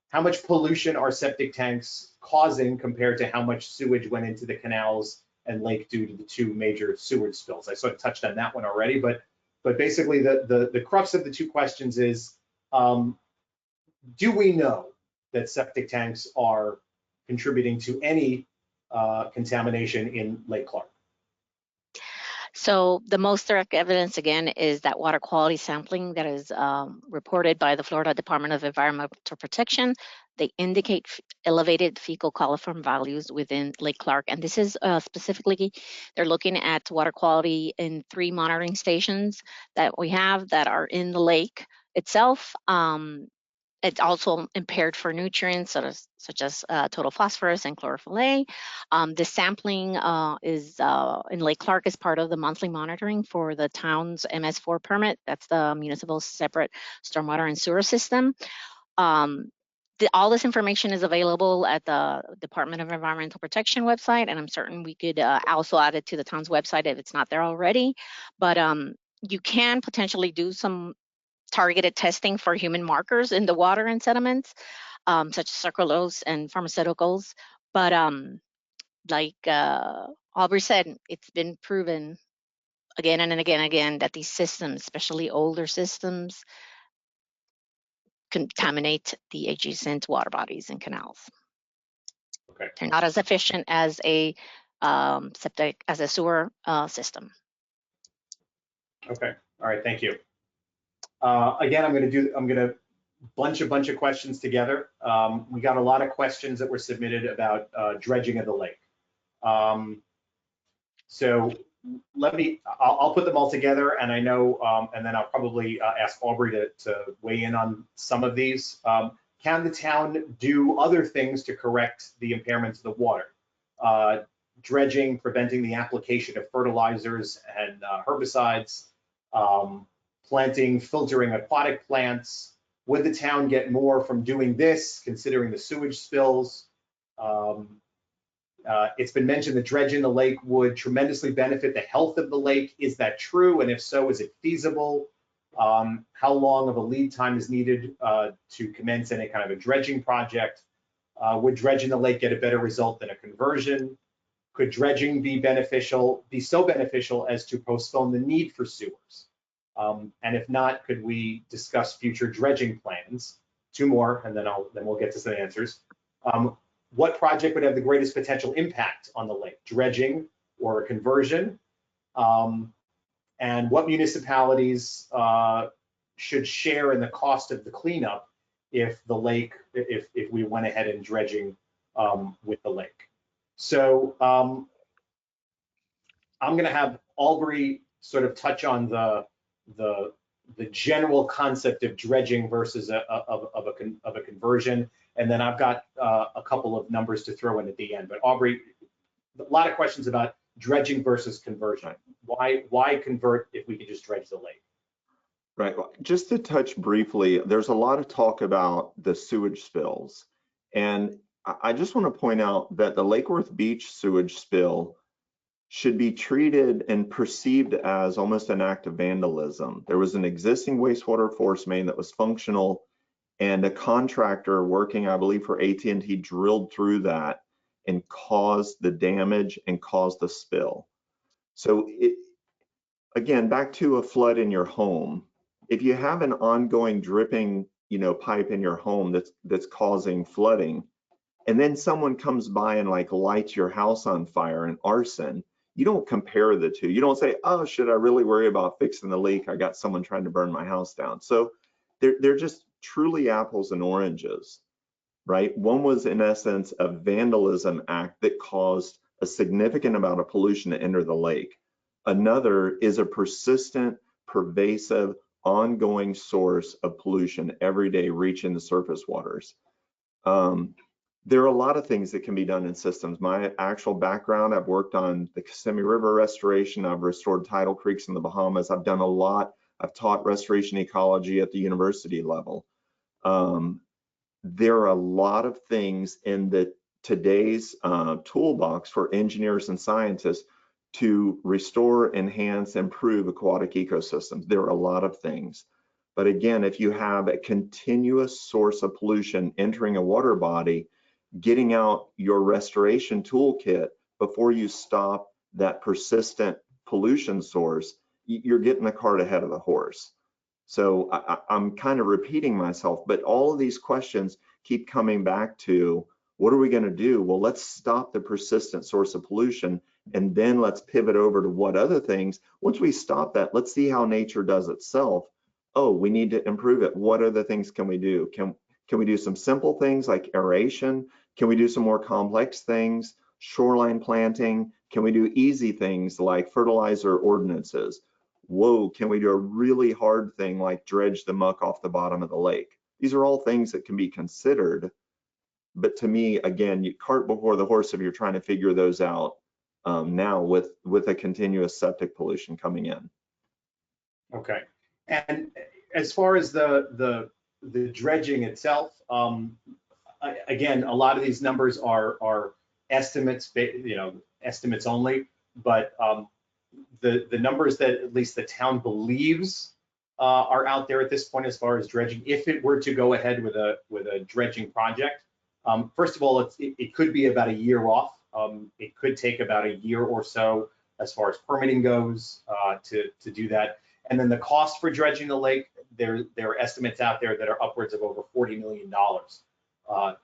Speaker 1: how much pollution are septic tanks causing compared to how much sewage went into the canals and lake due to the 2 major sewage spills? I sort of touched on that one already, but basically the crux of the 2 questions is, do we know that septic tanks are contributing to any contamination in Lake Clark?
Speaker 3: So the most direct evidence, again, is that water quality sampling that is reported by the Florida Department of Environmental Protection. They indicate elevated fecal coliform values within Lake Clark. And this is specifically, they're looking at water quality in 3 monitoring stations that we have that are in the lake itself. It's also impaired for nutrients such as total phosphorus and chlorophyll A. The sampling is in Lake Clark as part of the monthly monitoring for the town's MS4 permit. That's the municipal separate stormwater and sewer system. All this information is available at the Department of Environmental Protection website, and I'm certain we could also add it to the town's website if it's not there already. But you can potentially do some targeted testing for human markers in the water and sediments, such as sucralose and pharmaceuticals. But like Aubrey said, it's been proven again and again that these systems, especially older systems, contaminate the adjacent water bodies and canals.
Speaker 1: Okay.
Speaker 3: They're not as efficient as a sewer system.
Speaker 1: Okay. All right. Thank you. Again, I'm going to bunch a bunch of questions together. We got a lot of questions that were submitted about dredging of the lake. So I'll put them all together, and I know, and then I'll probably ask Aubrey to weigh in on some of these. Can the town do other things to correct the impairments of the water? Dredging, preventing the application of fertilizers and herbicides, planting, filtering aquatic plants. Would the town get more from doing this, considering the sewage spills? It's been mentioned that dredging the lake would tremendously benefit the health of the lake. Is that true? And if so, is it feasible? How long of a lead time is needed to commence any kind of a dredging project? Would dredging the lake get a better result than a conversion? Could dredging be so beneficial as to postpone the need for sewers? And if not, could we discuss future dredging plans? Two more, and then we'll get to some answers. What project would have the greatest potential impact on the lake, dredging or a conversion? And what municipalities should share in the cost of the cleanup if we went ahead and dredging with the lake? So I'm going to have Aubrey sort of touch on the general concept of dredging versus of a conversion, and then I've got a couple of numbers to throw in at the end. But Aubrey, a lot of questions about dredging versus conversion. Why convert if we could just dredge the lake?
Speaker 4: Right. Just to touch briefly, there's a lot of talk about the sewage spills, and I just want to point out that the Lake Worth Beach sewage spill should be treated and perceived as almost an act of vandalism. There was an existing wastewater force main that was functional, and a contractor working, I believe, for AT&T drilled through that and caused the damage and caused the spill. So again, back to a flood in your home. If you have an ongoing dripping, pipe in your home that's causing flooding, and then someone comes by and like lights your house on fire and arson, you don't compare the two. You don't say, oh, should I really worry about fixing the leak? I got someone trying to burn my house down. So they're just truly apples and oranges, right? One was in essence a vandalism act that caused a significant amount of pollution to enter the lake. Another is a persistent, pervasive, ongoing source of pollution every day reaching the surface waters. There are a lot of things that can be done in systems. My actual background, I've worked on the Kissimmee River restoration. I've restored tidal creeks in the Bahamas. I've done a lot. I've taught restoration ecology at the university level. There are a lot of things in today's toolbox for engineers and scientists to restore, enhance, improve aquatic ecosystems. There are a lot of things. But again, if you have a continuous source of pollution entering a water body, getting out your restoration toolkit before you stop that persistent pollution source, you're getting the cart ahead of the horse. So I'm kind of repeating myself, but all of these questions keep coming back to, what are we going to do? Well, let's stop the persistent source of pollution, and then let's pivot over to what other things. Once we stop that, let's see how nature does itself. Oh, we need to improve it. What other things can we do? Can we do some simple things like aeration? Can we do some more complex things? Shoreline planting? Can we do easy things like fertilizer ordinances? Whoa, can we do a really hard thing like dredge the muck off the bottom of the lake? These are all things that can be considered. But to me, again, you cart before the horse if you're trying to figure those out now with a continuous septic pollution coming in.
Speaker 1: Okay. And as far as the dredging itself, again, a lot of these numbers are estimates, estimates only, but the numbers that at least the town believes are out there at this point as far as dredging, if it were to go ahead with a dredging project. First of all, it could be about a year off. It could take about a year or so as far as permitting goes to do that. And then the cost for dredging the lake, there are estimates out there that are upwards of over $40 million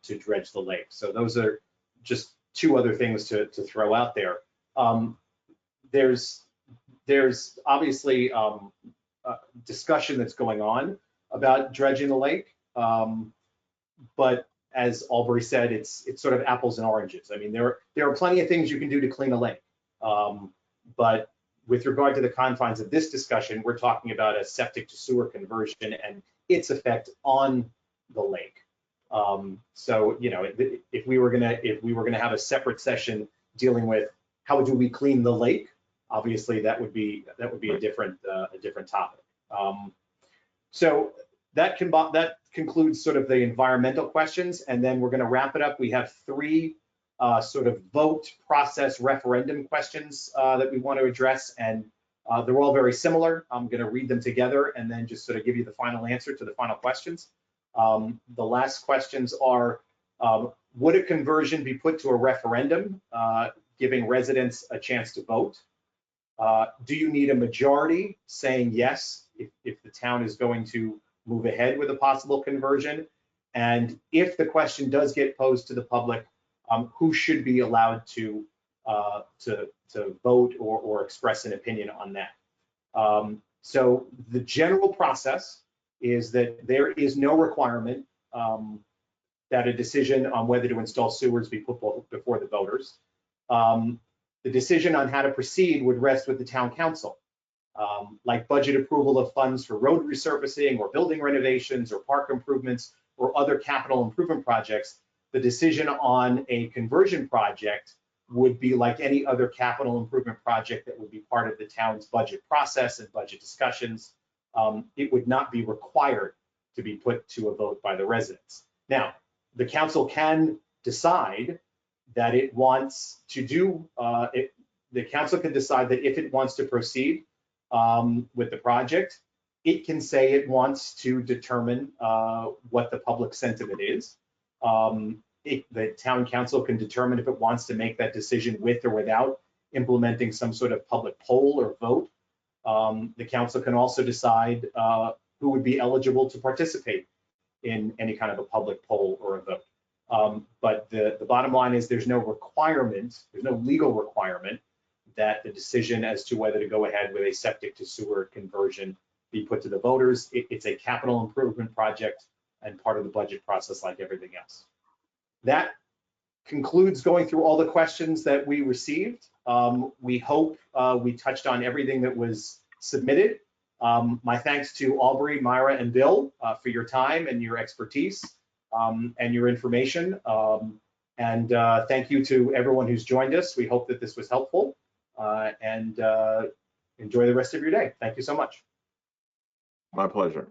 Speaker 1: to dredge the lake. So those are just two other things to throw out there. There's obviously discussion that's going on about dredging the lake, but as Aubrey said, it's sort of apples and oranges. I mean, there are plenty of things you can do to clean a lake, but with regard to the confines of this discussion, we're talking about a septic to sewer conversion and its effect on the lake. So, if we were gonna have a separate session dealing with how do we clean the lake, obviously that would be a different topic. So that concludes sort of the environmental questions, and then we're going to wrap it up. We have three sort of vote process referendum questions that we want to address, and they're all very similar. I'm going to read them together and then just sort of give you the final answer to the final questions. The last questions are, would a conversion be put to a referendum, giving residents a chance to vote? Do you need a majority saying yes if the town is going to move ahead with a possible conversion? And if the question does get posed to the public, who should be allowed to vote or express an opinion on that? So the general process is that there is no requirement that a decision on whether to install sewers be put before the voters. The decision on how to proceed would rest with the town council. Like budget approval of funds for road resurfacing or building renovations or park improvements or other capital improvement projects, the decision on a conversion project would be like any other capital improvement project that would be part of the town's budget process and budget discussions. It would not be required to be put to a vote by the residents. Now, the council can decide that it wants to do, the council can decide that if it wants to proceed with the project, it can say it wants to determine what the public sentiment is. The town council can determine if it wants to make that decision with or without implementing some sort of public poll or vote. The council can also decide who would be eligible to participate in any kind of a public poll or a vote. But the bottom line is there's no requirement, there's no legal requirement that the decision as to whether to go ahead with a septic to sewer conversion be put to the voters. It's a capital improvement project and part of the budget process like everything else. That concludes going through all the questions that we received. We hope we touched on everything that was submitted. My thanks to Aubrey, Myra, and Bill for your time and your expertise and your information. And thank you to everyone who's joined us. We hope that this was helpful and enjoy the rest of your day. Thank you so much.
Speaker 4: My pleasure.